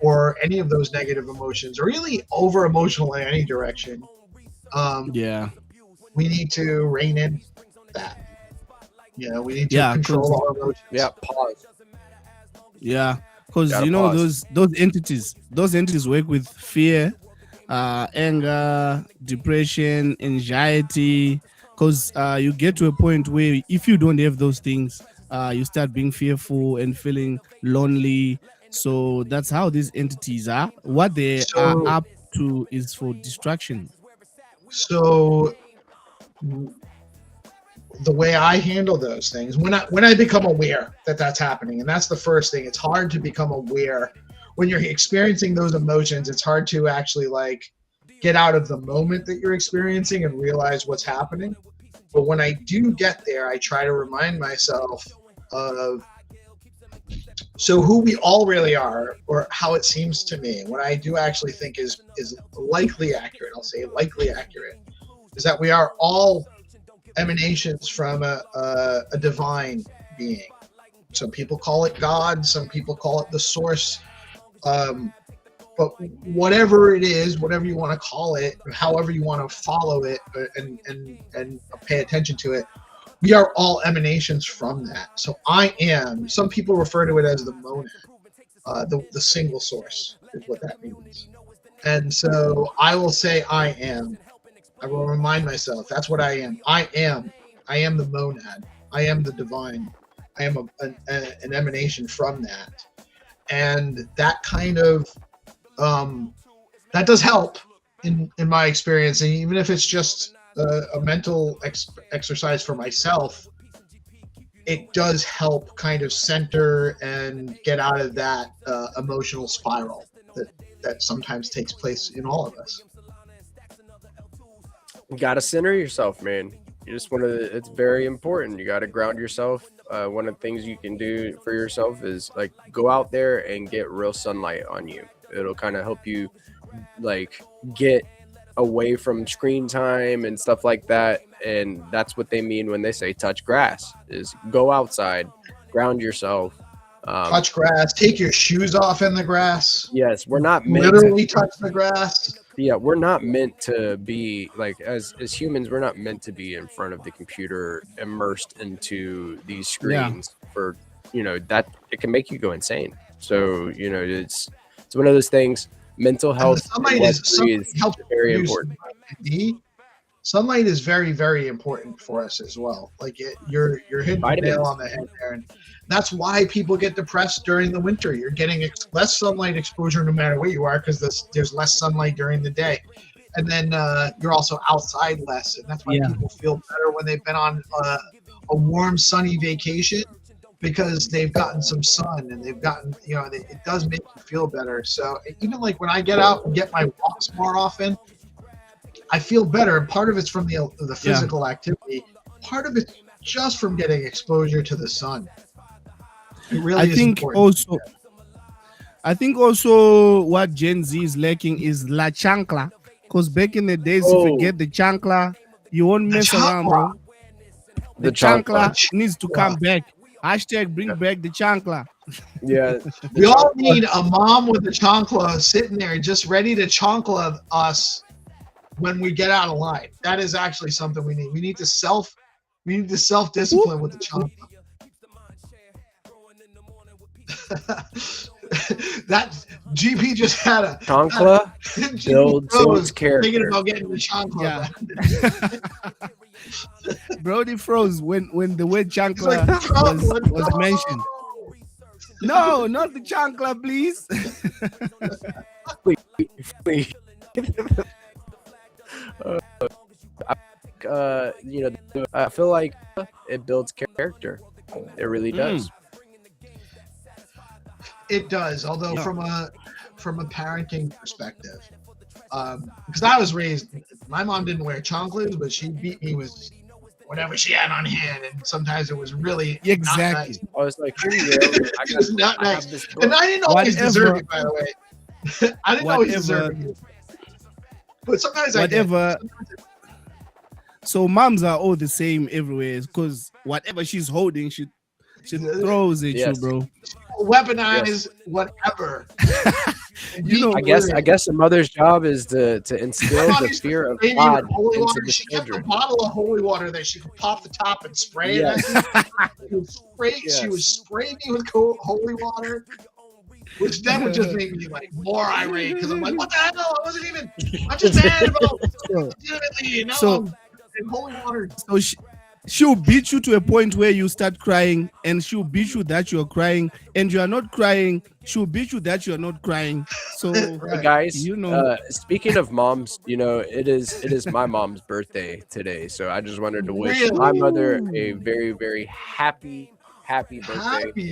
or any of those negative emotions, or really over emotional in any direction, we need to rein in that. We need to control our emotions. Pause. Because those entities work with fear, anger, depression, anxiety. Because you get to a point where if you don't have those things, you start being fearful and feeling lonely. So that's how these entities are. What they are up to is for distraction. So the way I handle those things, when I become aware that that's happening, and that's the first thing. It's hard to become aware when you're experiencing those emotions. It's hard to actually get out of the moment that you're experiencing and realize what's happening. But when I do get there, I try to remind myself of who we all really are, or how it seems to me. What I do actually think is likely accurate, I'll say likely accurate, is that we are all emanations from a divine being. Some people call it God, some people call it the source. But whatever it is, whatever you want to call it, however you want to follow it and pay attention to it, we are all emanations from that. So some people refer to it as the monad, the single source is what that means. And so I will say I am. I will remind myself that's what I am. I am the monad. I am the divine. I am an emanation from that. And that kind of that does help in my experience. And even if it's just a mental exercise for myself, it does help kind of center and get out of that emotional spiral that sometimes takes place in all of us. You gotta center yourself, man. You just want to. It's very important. You gotta ground yourself. One of the things you can do for yourself is go out there and get real sunlight on you. It'll kind of help you get away from screen time and stuff like that. And that's what they mean when they say touch grass, is go outside, ground yourself. Touch grass, take your shoes off in the grass. Yes, we're not meant literally touch the grass. Yeah, we're not meant to be as humans. We're not meant to be in front of the computer, immersed into these screens for that it can make you go insane. So it's one of those things. Mental health is very important. Sunlight is very, very important for us as well. You're hitting the nail on the head there, and that's why people get depressed during the winter. You're getting less sunlight exposure no matter where you are, because there's less sunlight during the day, and then you're also outside less, and that's why people feel better when they've been on a warm, sunny vacation, because they've gotten some sun and they've gotten it does make you feel better. So even when I get out and get my walks more often, I feel better. Part of it's from the physical activity. Part of it's just from getting exposure to the sun. It really is important. I think also what Gen Z is lacking is la chancla. Because back in the days, if you get the chancla, you won't mess around, bro. The chancla needs to come back. Hashtag bring back the chancla. Yeah. We all need a mom with a chancla sitting there just ready to chancla us when we get out of line. That is actually something we need. We need to self-discipline with the chancla. That GP just had a chancla builds character. Thinking about getting the chancla. Yeah. Brody froze when the word chancla was mentioned. No, not the chancla, please. Please. I feel like it builds character. It really does. It does, although from a parenting perspective, because I was raised, my mom didn't wear chanclas, but she beat me with whatever she had on hand, and sometimes it was really not nice. I was like, it was not nice, and I didn't always deserve it. By the way, I didn't always deserve it, but sometimes I did. So moms are all the same everywhere, because whatever she's holding, she throws at you, bro. Weaponize whatever. I guess a mother's job is to instill the fear of God into the she children. kept a bottle of holy water that she could pop the top and spray it. She was spraying me with holy water, which then would just make me like more irate because I'm like, what the hell? I'm just mad about legitimately. Holy water. So she'll beat you to a point where you start crying, and she'll beat you that you're crying, and you are not crying. She'll beat you that you're not crying. So, guys, speaking of moms, it is my mom's birthday today, so I just wanted to wish my mother a very, very happy birthday. Happy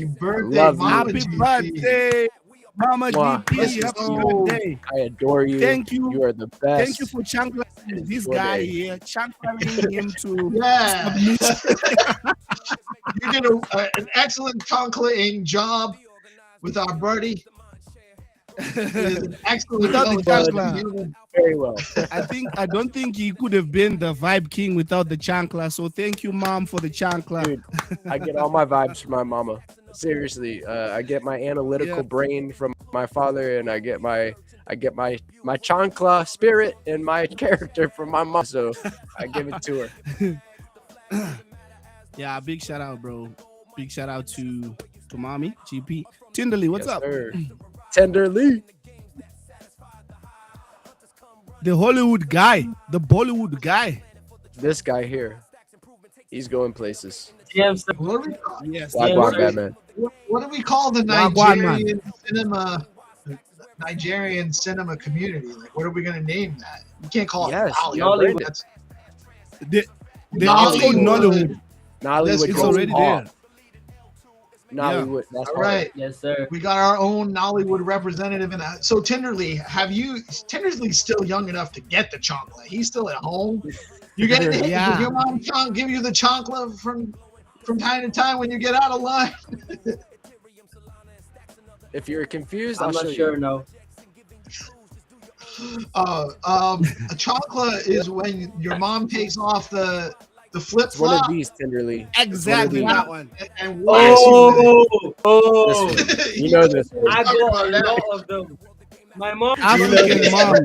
birthday, happy birthday, Mama GP. Happy birthday. I adore you. Thank you. You are the best. Thank you for chancling this guy here. Chancling him to. Yeah. You did an excellent chancling job with our birdie. Excellent. Very well. I don't think he could have been the vibe king without the chancla. So thank you, Mom, for the chancla. Dude, I get all my vibes from my mama. Seriously, I get my analytical brain from my father, and I get my chancla spirit and my character from my mom. So I give it to her. Yeah, big shout out, bro. Big shout out to mommy GP. Tenderly, what's up? Sir. Tenderly. The Hollywood guy, the Bollywood guy. This guy here, he's going places. Yes. Batman. What do we call the Nigerian cinema community? Like, what are we gonna name that? You can't call it Hollywood. That's Nollywood. Nollywood. It's already there. Nollywood. That's all right. Yes, sir. We got our own Nollywood representative in that. So Tenderly's still young enough to get the chancla. He's still at home. You get it? Yeah. Your mom give you the chancla from time to time when you get out of line. If you're confused, I'm not sure. No. A chancla is when your mom takes off the flip flop. One of these, Tenderly. Exactly that one. And you know this. I got a lot of them. My mom. African mom.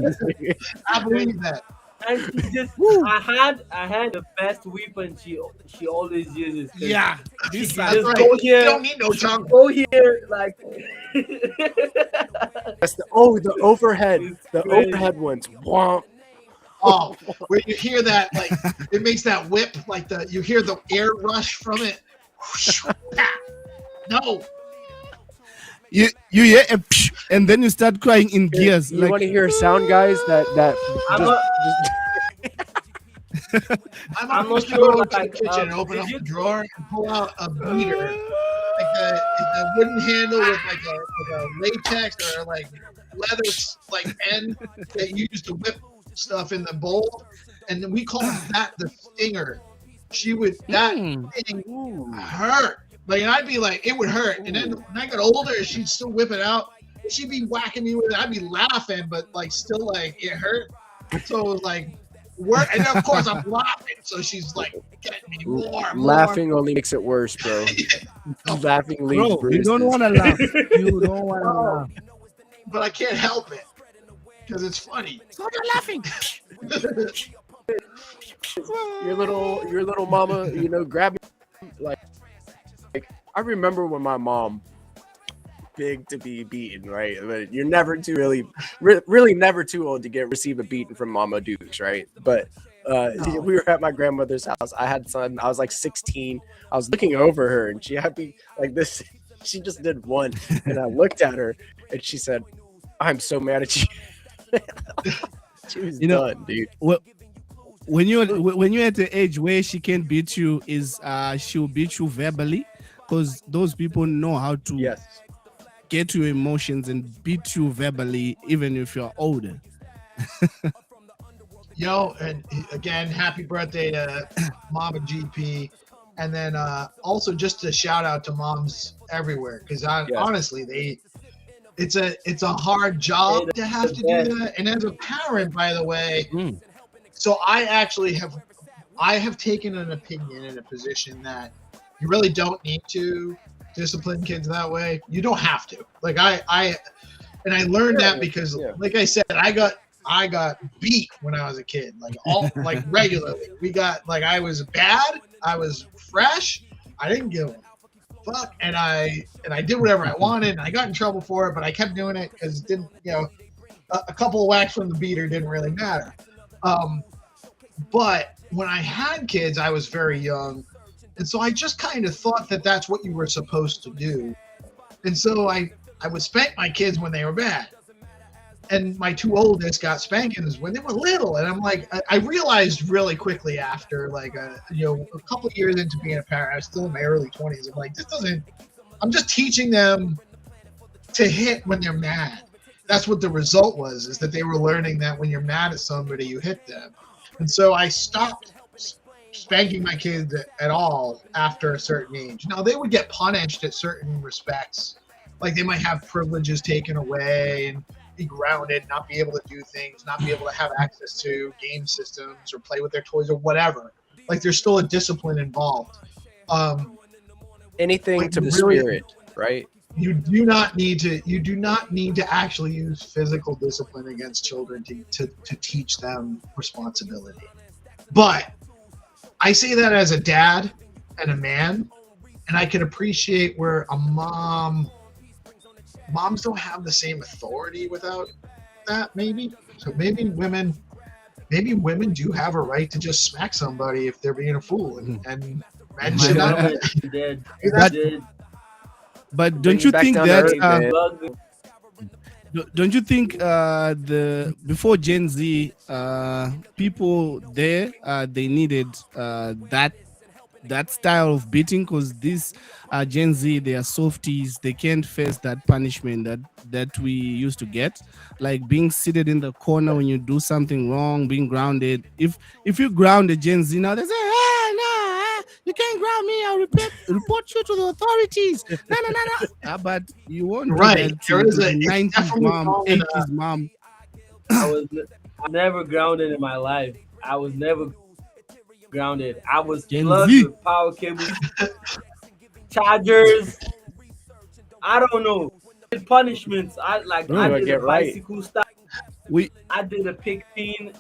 I believe that. And she just, I had the best weapon she always uses. Yeah, this That's just right. go here. You don't need no chancla. Go here, like. That's the overhead ones. Womp. Oh, where you hear that, like it makes that whip, like you hear the air rush from it. No. You hear a psh, and then you start crying in gears. You want to hear a sound, guys? I'm not sure. Go to the kitchen and open up the drawer and pull out a beater, like a wooden handle with like a latex or like leather like end that you use to whip stuff in the bowl, and then we called that the stinger. She would that thing hurt. Like, and I'd be like, it would hurt. And then when I got older, she'd still whip it out. She'd be whacking me with it. I'd be laughing, but like still like it hurt. So it was like work. And then of course I'm laughing. So she's like getting me more. Laughing only makes it worse, bro. Laughing leaves Bro, you don't want to laugh. You don't want to laugh. But I can't help it because it's funny. Stop laughing. Your little mama, you know, grab me like I remember when my mom big to be beaten, right? But you're never too really never too old to receive a beating from Mama Dukes, right? But we were at my grandmother's house. I had son. I was like 16. I was looking over her, and she had me like this. She just did one, and I looked at her, and she said, "I'm so mad at you." She was done, dude. When you're at the age where she can beat you, is she'll beat you verbally, because those people know how to get your emotions and beat you verbally, even if you're older. Yo, and again, happy birthday to Mama GP. And then also just a shout out to moms everywhere, because honestly, it's a hard job to have to do that. And as a parent, by the way, so I have taken an opinion in a position that you really don't need to discipline kids that way. You don't have to. Like I learned that because, like I said, I got beat when I was a kid, like regularly. We got I was bad. I was fresh. I didn't give a fuck, and I did whatever I wanted. And I got in trouble for it, but I kept doing it because it didn't, a couple of whacks from the beater didn't really matter. But when I had kids, I was very young. And so I just kind of thought that that's what you were supposed to do. And so I would spank my kids when they were bad. And my two oldest got spankings when they were little. And I'm like, I realized really quickly after a couple of years into being a parent, I was still in my early 20s. I'm like, I'm just teaching them to hit when they're mad. That's what the result was, is that they were learning that when you're mad at somebody, you hit them. And so I stopped spanking my kids at all after a certain age. Now, they would get punished at certain respects. Like they might have privileges taken away and be grounded, not be able to do things, not be able to have access to game systems or play with their toys or whatever. Like there's still a discipline involved. Anything to the spirit, right? You do not need to actually use physical discipline against children to teach them responsibility. But I say that as a dad and a man, and I can appreciate where a moms don't have the same authority without that, maybe. So maybe women do have a right to just smack somebody if they're being a fool, and men should not. But don't you think that don't you think before Gen Z people there they needed that style of beating, because this Gen Z, they are softies, they can't face that punishment that we used to get, like being seated in the corner when you do something wrong, being grounded. If you ground a Gen Z now, they say, hey, no, you can't ground me, I'll report you to the authorities. No. But you won't right. There is a 90s mom, 80s mom. I was never grounded in my life. I was never grounded. I was plugged with power cables, chargers. I don't know. Punishments. I did a bicycle style. I did a pig pin.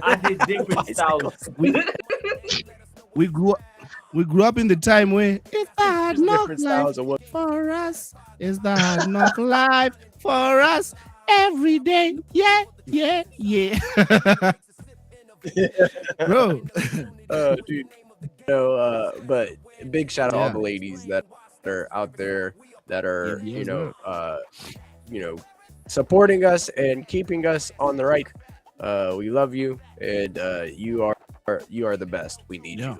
I did different styles. We grew up in the time where it's the hard knock life for us. It's the hard knock life for us every day. Yeah. Bro. Dude. But big shout out to all the ladies that are out there that are, supporting us and keeping us on the right. We love you, and you are the best. We need you,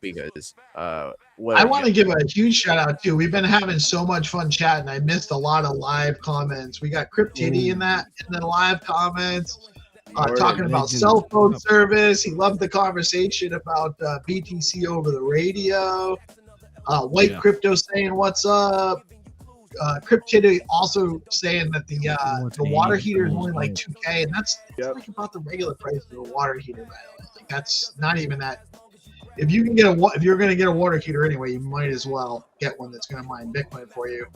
because I want to give a huge shout out too. We've been having so much fun chatting. I missed a lot of live comments. We got Cryptiddy in the live comments. talking about cell phone service. He loved the conversation about BTC over the radio. White Crypto saying what's up. Cryptid also saying that the water heater is only like 2K, and that's like about the regular price of a water heater, by the way. Like that's not even that. If you can get if you're going to get a water heater anyway, you might as well get one that's going to mine Bitcoin for you.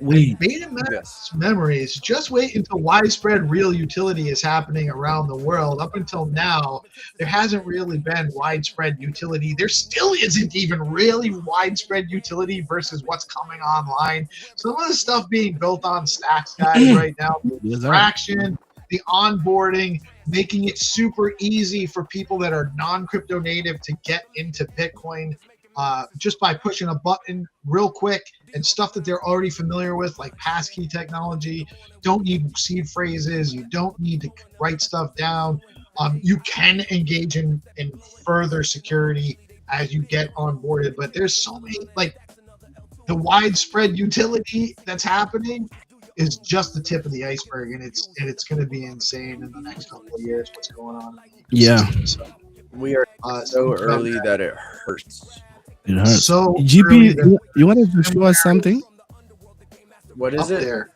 Betamax memories. Just wait until widespread real utility is happening around the world. Up until now, there hasn't really been widespread utility. There still isn't even really widespread utility versus what's coming online. Some of the stuff being built on Stacks, guys, right now, the traction, the onboarding, making it super easy for people that are non-crypto native to get into Bitcoin just by pushing a button real quick, and stuff that they're already familiar with, like passkey technology. Don't need seed phrases. You don't need to write stuff down. You can engage in further security as you get onboarded, but there's so many, like the widespread utility that's happening is just the tip of the iceberg, and it's going to be insane in the next couple of years what's going on. So we are so early that it hurts. It hurts. So GP, you wanted to show us something? What is it? There.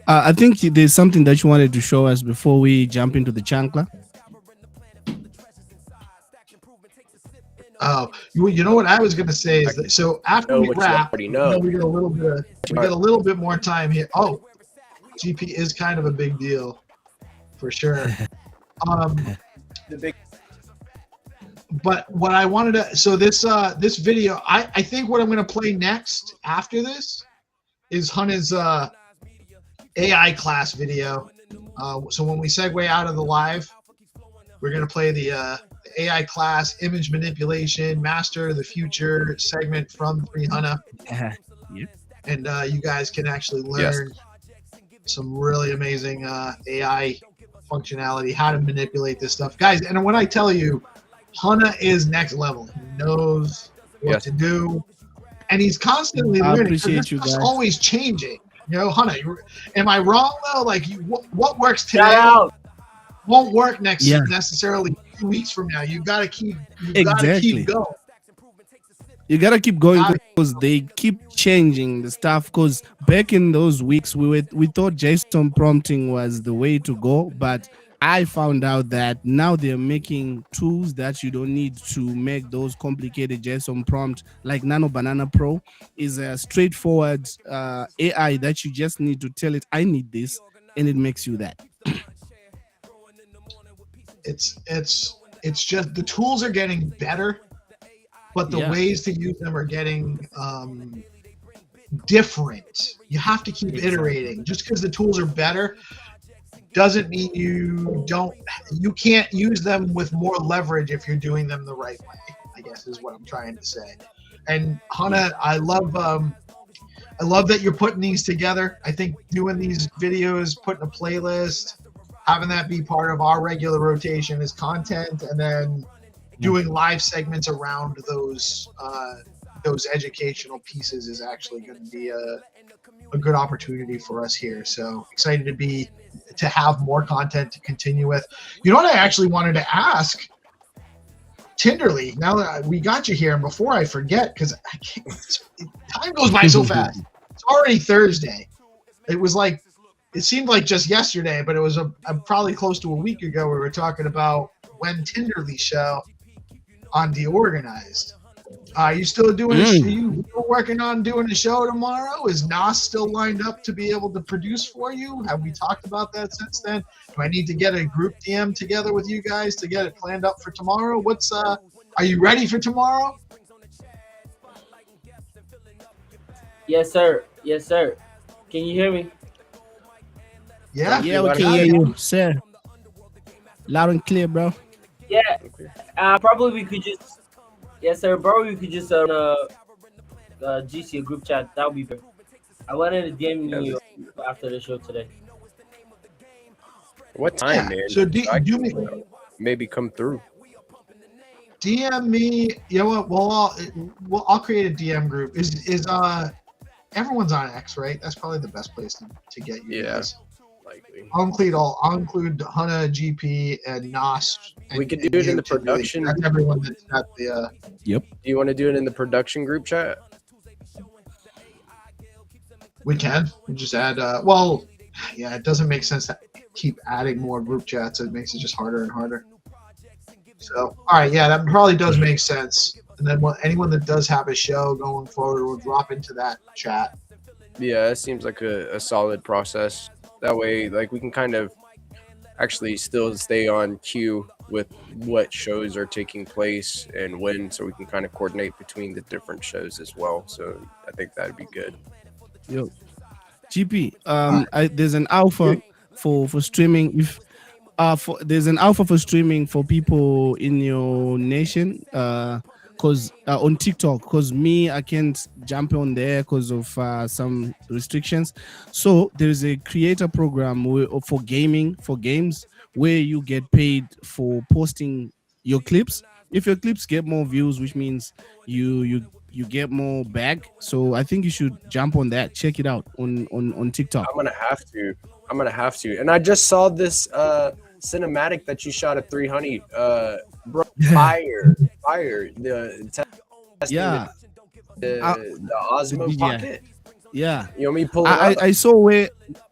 I think there's something that you wanted to show us before we jump into the chancla. Oh, you know what I was going to say is that, so after we wrap, we get a little bit more time here. Oh, GP is kind of a big deal, for sure. But what I wanted to, so this video, I think what I'm going to play next after this is Hunter's AI class video. So when we segue out of the live, we're going to play the AI class image manipulation, master the future segment from 300. And you guys can actually learn some really amazing AI functionality, how to manipulate this stuff. Guys, and when I tell you, Hunter is next level. He knows what to do, and he's constantly learning. It's always changing. You know, Hunter, am I wrong though? Like, what works today won't work necessarily 2 weeks from now. You gotta keep going. You gotta keep going because they keep changing the stuff. Because back in those weeks, we thought JSON prompting was the way to go, but I found out that now they're making tools that you don't need to make those complicated JSON prompt. Like Nano Banana Pro is a straightforward AI that you just need to tell it, I need this, and it makes you that. It's just the tools are getting better, but the ways to use them are getting different. You have to keep iterating. Just because the tools are better doesn't mean you can't use them with more leverage if you're doing them the right way, I guess is what I'm trying to say. And Hannah, I love that you're putting these together. I think doing these videos, putting a playlist, having that be part of our regular rotation as content, and then doing live segments around those educational pieces is actually going to be a good opportunity for us here. So excited to have more content to continue with. You know what I actually wanted to ask Tinderly, now that we got you here, and before I forget, because time goes by so fast. It's already Thursday. It seemed like just yesterday, but it was probably close to a week ago. We were talking about when Tinderly show on DeOrganized. Are you still doing are you still working on doing a show tomorrow? Is Nas still lined up to be able to produce for you? Have we talked about that since then? Do I need to get a group DM together with you guys to get it planned up for tomorrow? Are you ready for tomorrow? Yes, sir. Yes, sir. Can you hear me? Yeah, we can hear you, sir. Loud and clear, bro. Yeah. Probably we could just. Yes, sir. Bro, we could just GC a group chat. That would be perfect. I wanted to DM you after the show today. What time, man? So maybe come through. DM me. You know what? Well, I'll create a DM group. Is everyone's on X, right? That's probably the best place to get you guys. likely. I'll include Hana, GP, and Nos. And, we could do it in the production. That's everyone that's got the. Yep. Do you want to do it in the production group chat? We can. We just add. Well, yeah, it doesn't make sense to keep adding more group chats. It makes it just harder and harder. So, all right, yeah, that probably does make sense. And then anyone that does have a show going forward will drop into that chat. Yeah, it seems like a solid process. That way, like, we can kind of actually still stay on cue with what shows are taking place and when, so we can kind of coordinate between the different shows as well. So I think that'd be good. Yo, GP, there's an alpha for streaming. If there's an alpha for streaming for people in your nation, cause on TikTok, cause I can't jump on there because of some restrictions. So there is a creator program for games where you get paid for posting your clips. If your clips get more views, which means you get more bag. So I think you should jump on that. Check it out on TikTok. I'm gonna have to. And I just saw this cinematic that you shot at 300. Bro, fire. The Osmo Pocket. Yeah. You want me to pull it up? I saw where.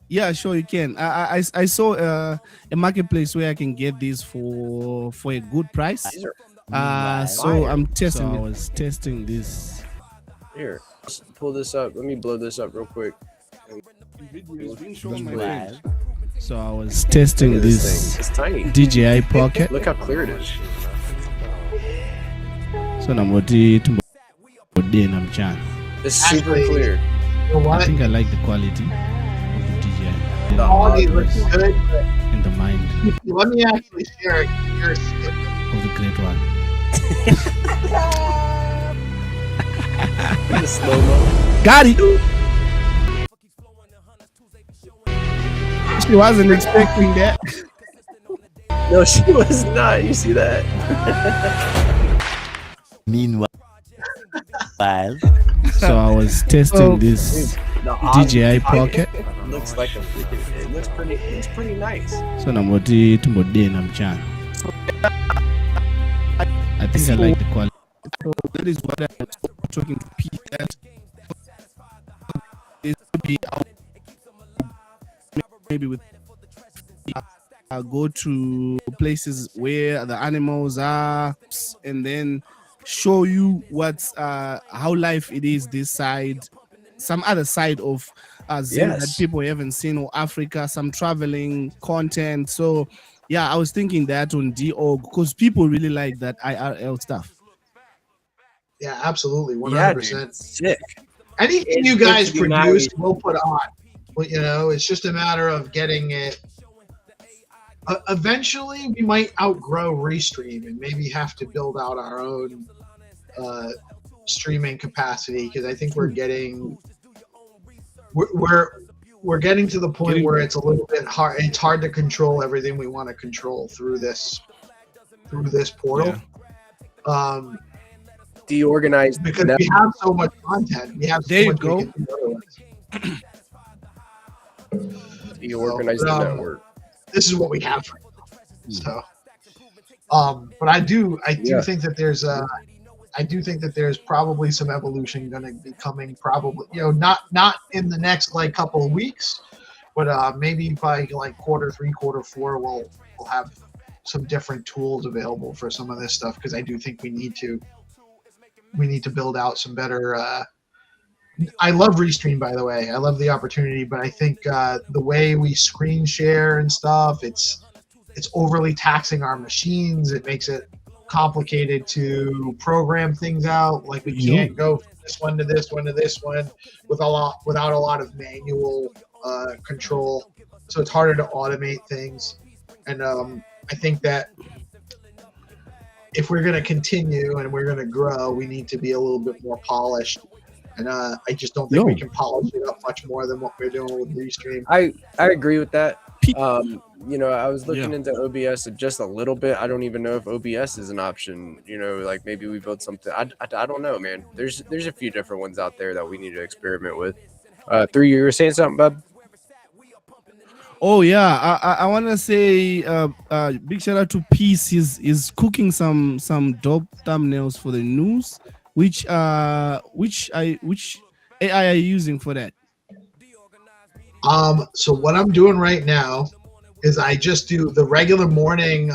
Yeah, sure you can. I saw a marketplace where I can get these for a good price. So I'm testing. So I was testing this. Here, let's pull this up. Let me blow this up real quick. So I was testing this. It's tiny. DJI Pocket. Look how clear it is. So I'm It's super clear. You know what? I think I like the quality of the DJI. The quality looks good. In the mind. Let me actually share your of the great one. Slow-mo. Got it. She wasn't expecting that. No, she was not. You see that? Meanwhile, so I was testing this DJI Pocket. Looks like it looks pretty nice. So I'm I think I like the quality. So that is what I was talking to Pete. That this would be maybe with go to places where the animals are and then show you what's how life it is this side, some other side of Zim that people haven't seen, or Africa, some traveling content. So yeah, I was thinking that on DOG because people really like that IRL stuff. Yeah, absolutely, 100%. Sick. Anything you guys produce, we'll put on. But you know, it's just a matter of getting it. Eventually, we might outgrow Restream and maybe have to build out our own streaming capacity, because I think we're getting to the point where it's a little bit hard. It's hard to control everything we want to control through this portal. Yeah. DeOrganized because we have so much content. We have so much we can do. DeOrganized network. This is what we have right now. So, but I do think that there's probably some evolution going to be coming. Probably, not in the next couple of weeks, but maybe by quarter 3, quarter 4, we'll have some different tools available for some of this stuff, because I do think we need to build out some better. I love Restream, by the way. I love the opportunity, but I think the way we screen share and stuff, it's overly taxing our machines. It makes it complicated to program things out. Like, we can't go from this one to this one to this one without a lot of manual control. So it's harder to automate things. And I think that if we're going to continue and we're going to grow, we need to be a little bit more polished. And I just don't think we can polish it up much more than what we're doing with Restream. I agree with that. I was looking into OBS just a little bit. I don't even know if OBS is an option. Maybe we build something. I don't know, man. There's a few different ones out there that we need to experiment with. 3, you were saying something, bub? Oh yeah, I want to say big shout out to Peace. He's cooking some dope thumbnails for the news. Which AI are you using for that? So what I'm doing right now is I just do the regular morning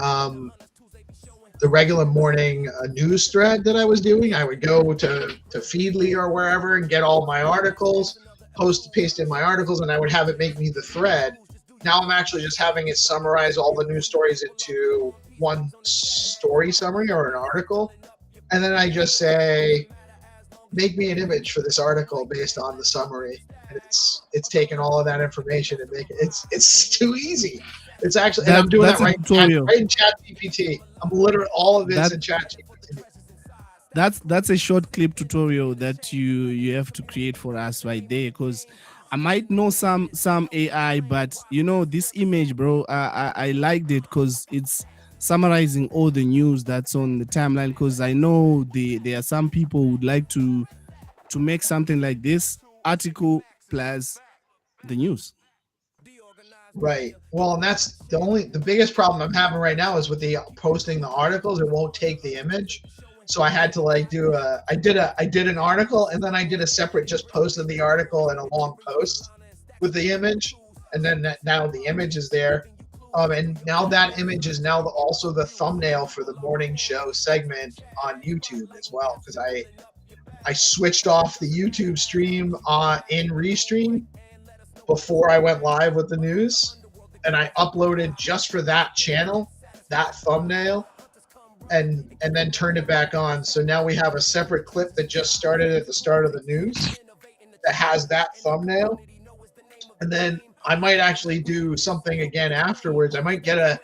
news thread that I was doing. I would go to Feedly or wherever and get all my articles, paste in my articles, and I would have it make me the thread. Now I'm actually just having it summarize all the news stories into one story summary or an article, and then I just say, make me an image for this article based on the summary. And it's taking all of that information and make it. It's too easy. It's actually, and I'm doing that right in ChatGPT. I'm literally all of this in ChatGPT. That's a short clip tutorial that you have to create for us right there, because I might know some AI, but this image, bro, I liked it because it's summarizing all the news that's on the timeline. Because I know there are some people who would like to make something like this article plus the news. Right. Well, and that's the biggest problem I'm having right now is with the posting the articles. It won't take the image, so I had to I did an article, and then I did a separate just posted the article in a long post with the image, and then now the image is there, and now that image is now also the thumbnail for the morning show segment on YouTube as well, because I switched off the YouTube stream in Restream before I went live with the news, and I uploaded just for that channel, that thumbnail, and then turned it back on. So now we have a separate clip that just started at the start of the news that has that thumbnail. And then I might actually do something again afterwards. I might get a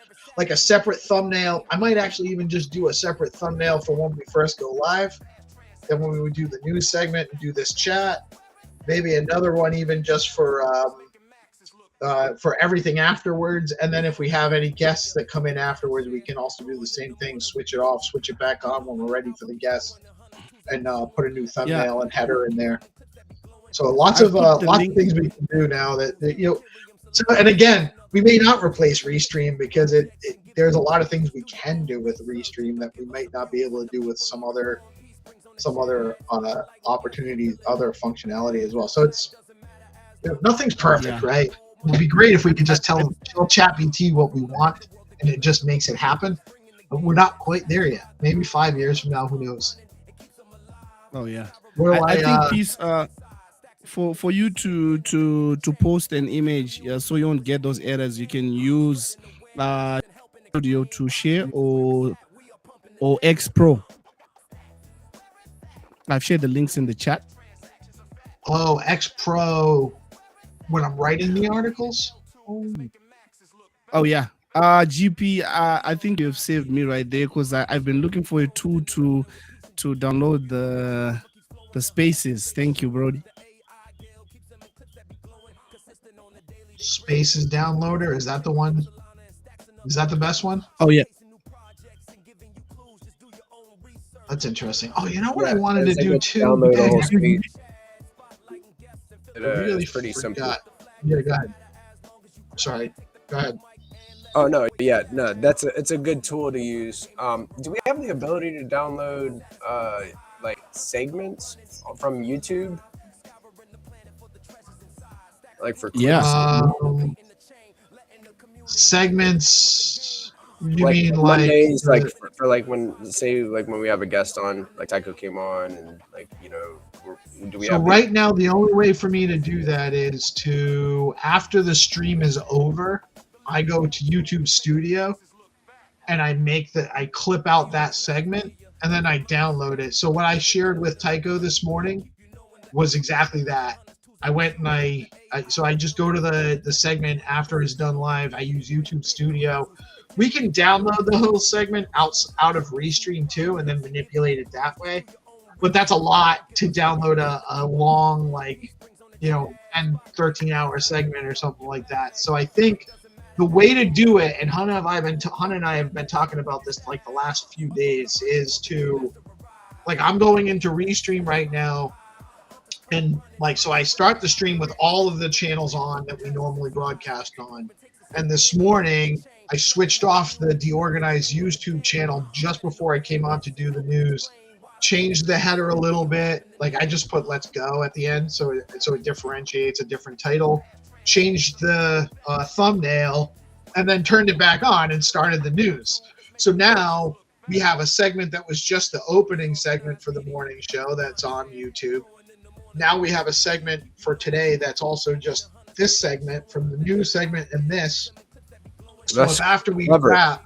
separate thumbnail. I might actually even just do a separate thumbnail for when we first go live. Then when we would do the news segment and do this chat, maybe another one even just for everything afterwards. And then if we have any guests that come in afterwards, we can also do the same thing, switch it off, switch it back on when we're ready for the guests, and put a new thumbnail and header in there. So lots of things we can do now that so, and again, we may not replace Restream because there's a lot of things we can do with Restream that we might not be able to do with some other opportunities, other functionality as well. So it's nothing's perfect, right? It would be great if we could just tell ChatGPT what we want and it just makes it happen. But we're not quite there yet. Maybe 5 years from now, who knows? Oh yeah. I think piece for you to post an image so you don't get those errors, you can use audio to share or X Pro. I've shared the links in the chat. Oh, X Pro when I'm writing the articles? Oh yeah. GP, I think you've saved me right there because I've been looking for a tool to download the spaces. Thank you, Brody. Spaces downloader, is that the one? Is that the best one? Oh yeah. That's interesting. Oh, you know what I wanted to do too? Download the whole speed. Really it's pretty simple. Yeah, go ahead. Sorry, go ahead. Oh no, yeah, no, it's a good tool to use. Do we have the ability to download like segments from YouTube? Like for clips? Segments. You like mean Mondays, like for like when we have a guest on, like Tycho came on, and like do we? So right now, the only way for me to do that is to after the stream is over, I go to YouTube Studio, and I clip out that segment, and then I download it. So what I shared with Tycho this morning was exactly that. I went and I just go to the segment after it's done live. I use YouTube Studio. We can download the whole segment out of Restream too, and then manipulate it that way. But that's a lot to download a long 10, 13-hour segment or something like that. So I think the way to do it, and Hunter and I have been talking about this like the last few days, is to I'm going into Restream right now, and so I start the stream with all of the channels on that we normally broadcast on. And this morning, I switched off the DeOrganized YouTube channel just before I came on to do the news. Changed the header a little bit. Like I just put "Let's Go" at the end, so it differentiates a different title. Changed the thumbnail, and then turned it back on and started the news. So now we have a segment that was just the opening segment for the morning show that's on YouTube. Now we have a segment for today that's also just this segment from the news segment and this. So if after we wrap,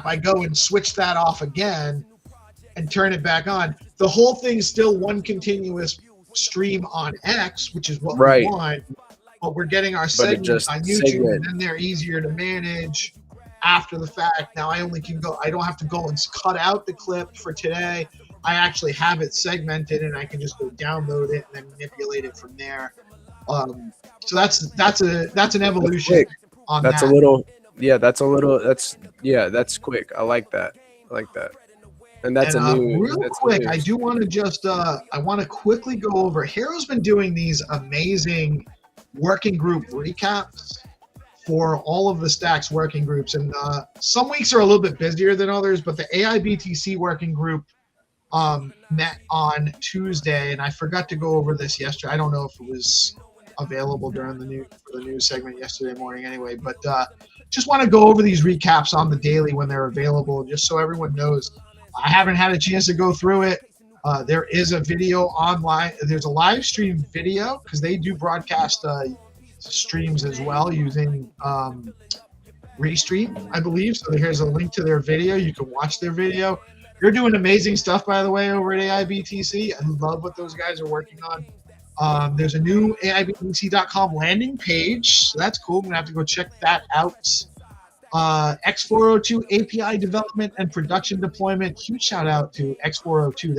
I go and switch that off again and turn it back on, the whole thing's still one continuous stream on X, which is what we want. But we're getting our segments on YouTube, and then they're easier to manage after the fact. Now I don't have to go and cut out the clip for today. I actually have it segmented, and I can just go download it and then manipulate it from there. So that's an evolution on that. That's quick. I like that. And that's real quick. I do want to just I want to quickly go over. Hero's been doing these amazing working group recaps for all of the Stacks working groups, and some weeks are a little bit busier than others. But the AI BTC working group met on Tuesday, and I forgot to go over this yesterday. I don't know if it was available during the news segment yesterday morning anyway, but just want to go over these recaps on the daily when they're available, just so everyone knows. I haven't had a chance to go through it. There is a video online. There's a live stream video because they do broadcast streams as well using Restream, I believe. So here's a link to their video. You can watch their video. You're doing amazing stuff, by the way, over at AIBTC. I love what those guys are working on. There's a new AIBTC.com landing page. So that's cool. I'm going to have to go check that out. X402 API development and production deployment. Huge shout out to X402.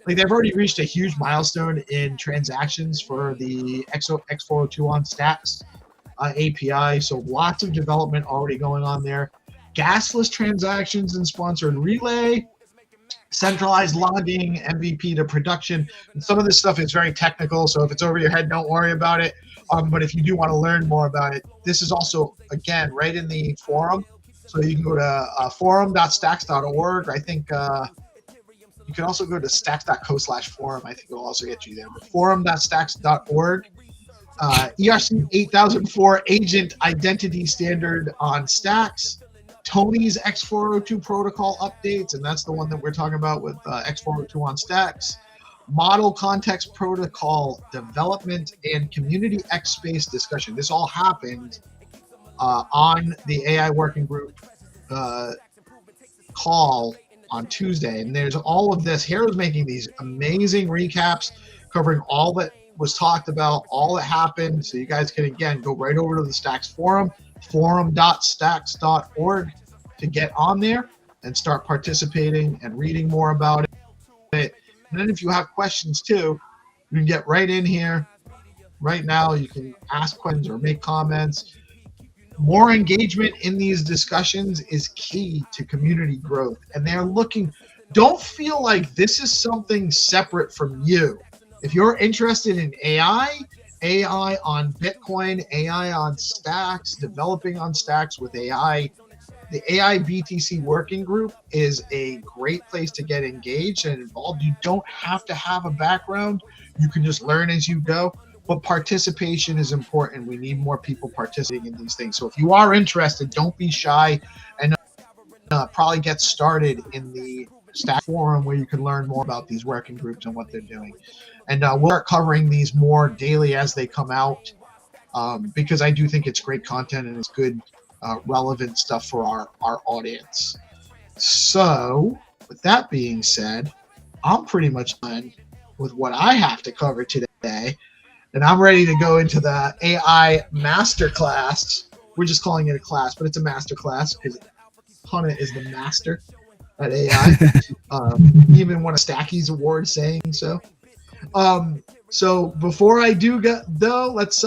They've already reached a huge milestone in transactions for the X402 on Stacks API. So lots of development already going on there. Gasless transactions and sponsored relay, centralized logging, MVP to production. And some of this stuff is very technical, so if it's over your head, don't worry about it. But if you do want to learn more about it, this is also, again, right in the forum. So you can go to forum.stacks.org. I think you can also go to stacks.co/forum. I think it'll also get you there. But forum.stacks.org. ERC 8004 agent identity standard on Stacks. Tony's X402 protocol updates, and that's the one that we're talking about with X402 on Stacks. Model context protocol development and community X space discussion. This all happened on the AI working group call on Tuesday, and there's all of this. Hero's making these amazing recaps covering all that was talked about, all that happened. So you guys can, again, go right over to the Stacks forum, forum.stacks.org, to get on there and start participating and reading more about it. And then if you have questions too, you can get right in here right now. You can ask questions or make comments. More engagement in these discussions is key to community growth. And they're looking, don't feel like this is something separate from you. If you're interested in AI on Bitcoin, AI on Stacks, developing on Stacks with AI, the AI BTC working group is a great place to get engaged and involved. You don't have to have a background. You can just learn as you go. But participation is important. We need more people participating in these things. So if you are interested, don't be shy, and probably get started in the Stack forum where you can learn more about these working groups and what they're doing. And we'll start covering these more daily as they come out, because I do think it's great content and it's good, relevant stuff for our audience. So with that being said, I'm pretty much done with what I have to cover today. And I'm ready to go into the AI masterclass. We're just calling it a class, but it's a masterclass because Hannah is the master at AI. He even won a Stackies Award saying so. So before I do go, though, let's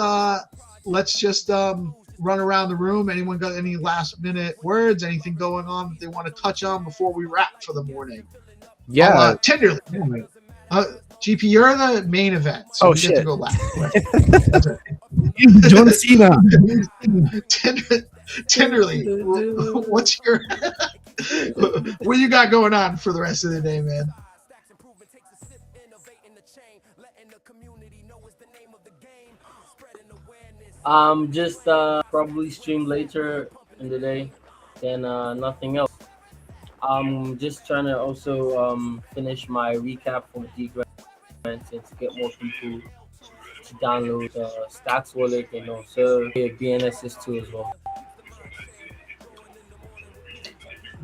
just run around the room. Anyone got any last minute words? Anything going on that they want to touch on before we wrap for the morning? Yeah. Tenderly. GP, you're the main event, so you get to go last. John Cena. Tenderly, what's your what you got going on for the rest of the day, man? Just probably stream later in the day, then nothing else. I'm just trying to also finish my recap for DeOrganized to get more people to download Stacks Wallet and also BNSS too as well.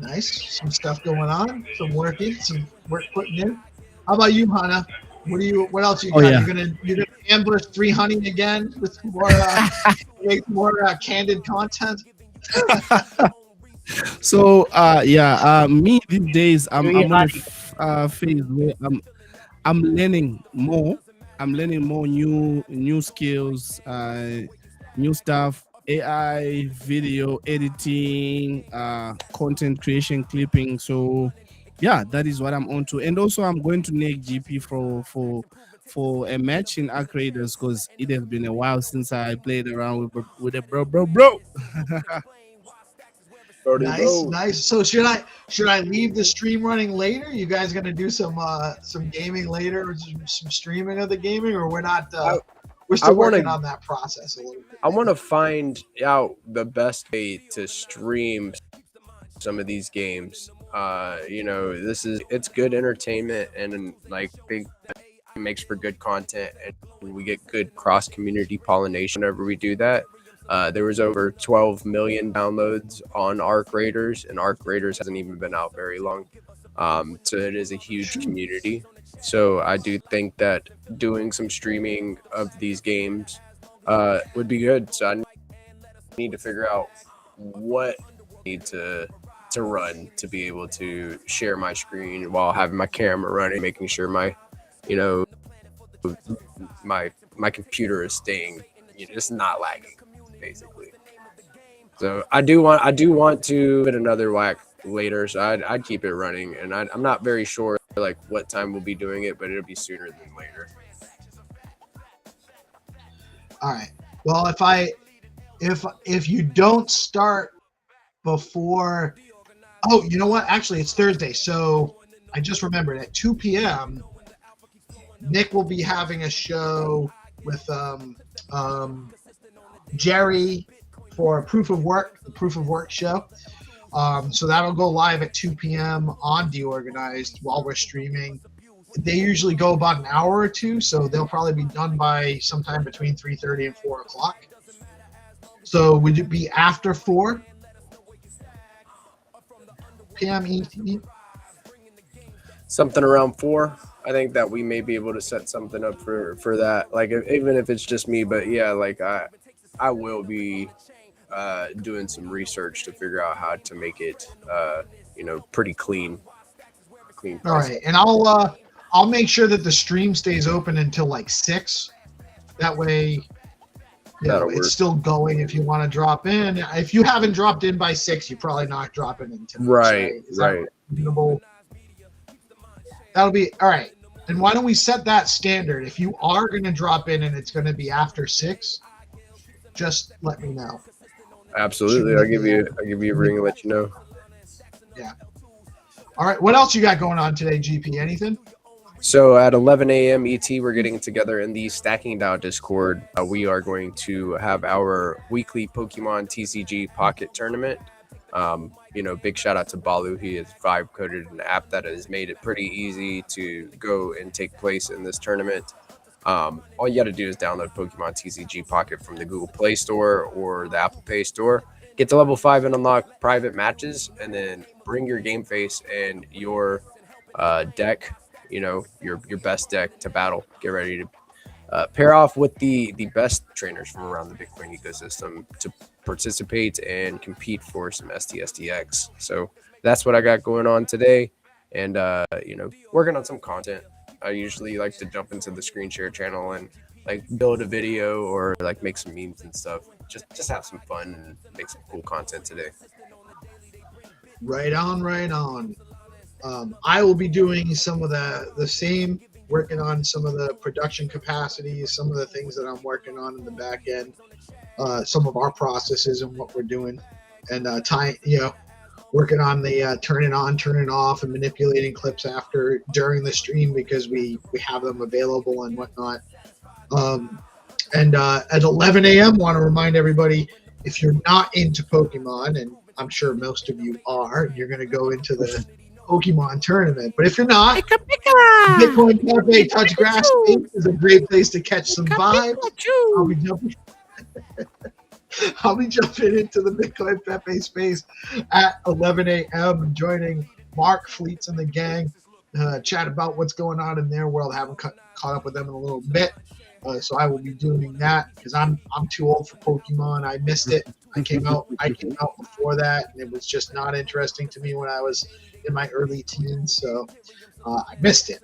Nice, some stuff going on, some work putting in. How about you, Hannah? What else you got? Yeah. You're gonna ambush 3 hunting again with some more make more candid content. So me these days I'm on a phase where I'm learning more. I'm learning more new skills, new stuff, AI, video editing, content creation, clipping. So yeah, that is what I'm on to. And also I'm going to make GP for a match in Arc Raiders because it has been a while since I played around with a bro. Nice. So should I leave the stream running later? You guys gonna do some gaming later, or some streaming of the gaming, or we're not? We're still working on that process a little bit. I want to find out the best way to stream some of these games. It's good entertainment, and like think it makes for good content, and we get good cross community pollination whenever we do that. There was over 12 million downloads on Arc Raiders, and Arc Raiders hasn't even been out very long. So it is a huge community. So I do think that doing some streaming of these games would be good. So I need to figure out what I need to run to be able to share my screen while having my camera running, making sure my computer is staying, just not lagging, basically. So I do want to hit another whack later, so I'd keep it running, and I'm not very sure like what time we'll be doing it, but it'll be sooner than later. All right. Well, if you don't start before, oh, you know what? Actually, it's Thursday, so I just remembered at 2 p.m. Nick will be having a show with Jerry for the Proof of Work show. So that'll go live at 2 p.m. on DeOrganized while we're streaming. They usually go about an hour or two, so they'll probably be done by sometime between 3:30 and 4 o'clock. So would it be after 4 p.m. ET? Something around 4. I think that we may be able to set something up for that. Like even if it's just me, but yeah, like I will be doing some research to figure out how to make it pretty clean. All right, and I'll make sure that the stream stays open until like 6. That way, it's still going. If you want to drop in, if you haven't dropped in by 6, you're probably not dropping in until right. Reasonable? That'll be all right. And why don't we set that standard? If you are going to drop in and it's going to be after 6, just let me know. Absolutely, I'll give you a ring and let you know. Yeah. All right. What else you got going on today, GP? Anything? So at 11 a.m. ET, we're getting together in the Stacking DAO Discord. We are going to have our weekly Pokemon TCG Pocket Tournament. Big shout out to Balu. He has vibe coded an app that has made it pretty easy to go and take place in this tournament. All you got to do is download Pokemon TCG Pocket from the Google Play Store or the Apple Pay Store. Get to level 5 and unlock private matches, and then bring your game face and your deck, your best deck to battle. Get ready to pair off with the best trainers from around the Bitcoin ecosystem to participate and compete for some STSDX. So that's what I got going on today, and working on some content. I usually like to jump into the screen share channel and like build a video or like make some memes and stuff. Just have some fun and make some cool content today. Right on. I will be doing some of the same working on some of the production capacities, some of the things that I'm working on in the back end, some of our processes and what we're doing, and working on the turning on, turning off, and manipulating clips during the stream because we have them available and whatnot. At 11 a.m., want to remind everybody, if you're not into Pokemon, and I'm sure most of you are, you're going to go into the Pokemon tournament. But if you're not, Bitcoin Cafe Touch Grass Space is a great place to catch some vibes. I'll be jumping into the Bitcoin Cafe space at 11 a.m. joining Mark Fleets and the gang, chat about what's going on in their world. I haven't caught up with them in a little bit. So I will be doing that because I'm too old for Pokemon. I missed it. I came out before that, and it was just not interesting to me when I was in my early teens. So I missed it.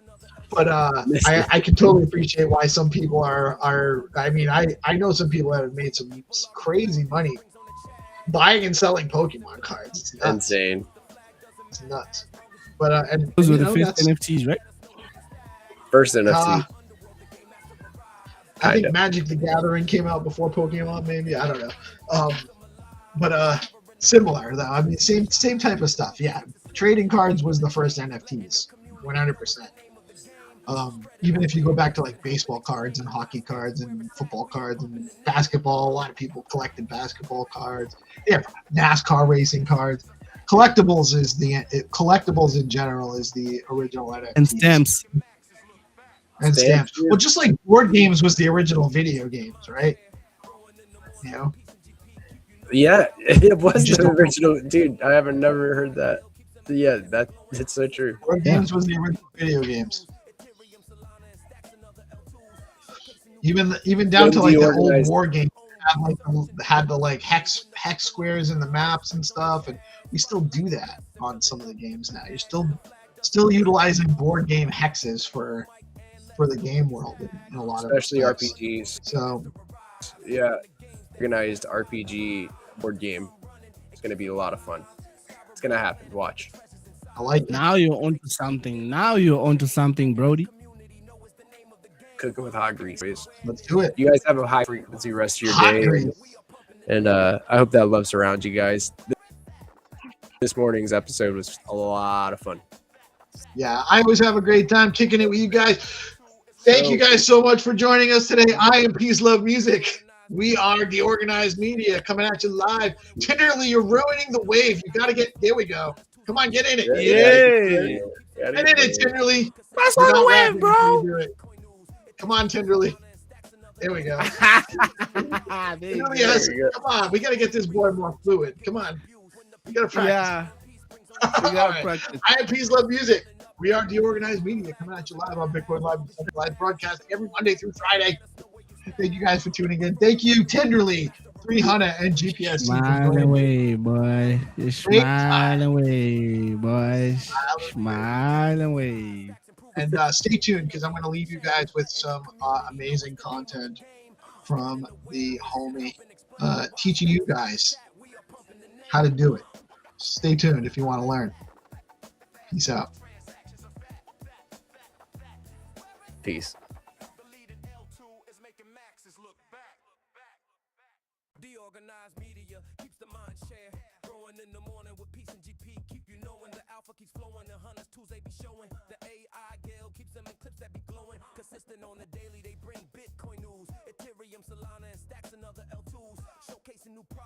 But I can totally appreciate why some people are. I mean, I know some people that have made some crazy money buying and selling Pokemon cards. It's nuts. Insane. It's nuts. But those were the first NFTs, right? First NFT. I think Magic the Gathering came out before Pokemon, maybe. I don't know. But similar though. I mean, same type of stuff. Yeah, trading cards was the first NFTs, 100%. Even if you go back to like baseball cards and hockey cards and football cards and basketball, a lot of people collected basketball cards. Yeah, NASCAR racing cards. Collectibles in general is the original NFTs. And stamps. And stamps. Well, just like board games was the original video games, right? You know? Yeah, it was the original. Dude, I haven't never heard that. Yeah, it's so true. Board games was the original video games. Even down to like the old war games had the like hex squares in the maps and stuff, and we still do that on some of the games now. You're still utilizing board game hexes for the game world in a lot especially of RPGs. So yeah, organized RPG board game. It's gonna be a lot of fun. It's gonna happen. Watch. I like it. Now you're onto something, Brody. Cooking with hot grease. Let's do it. You guys have a high frequency rest of your Hot day. grease. And I hope that love surrounds you guys. This morning's episode was a lot of fun. Yeah, I always have a great time kicking it with you guys. Thank you guys so much for joining us today. I am Peace Love Music. We are DeOrganized Media coming at you live. Tenderly, you're ruining the wave. You got to get, there we go. Come on, get in it. Yeah. Get in it, Tenderly. Press on the wave, bro. Come on, Tenderly. There we go. Come on, we got to get this boy more fluid. Come on. We got to practice. Yeah. We gotta practice. I am Peace Love Music. We are DeOrganized Media coming at you live on Bitcoin Live broadcasting every Monday through Friday. Thank you guys for tuning in. Thank you, Tenderly, 300 and GPS. Smile away, boy. Smile away, boy. Smile away. And stay tuned because I'm going to leave you guys with some amazing content from the homie teaching you guys how to do it. Stay tuned if you want to learn. Peace out. Peace. DeOrganized Media keeps the mind share. Growing in the morning with peace and GP. Keep you knowing the alpha keeps flowing. The hunters tools they be showing. The AI Gale keeps them in clips that be glowing. Consistent on the daily, they bring Bitcoin news. Ethereum, Solana, and stacks and other L2s. Showcasing new products.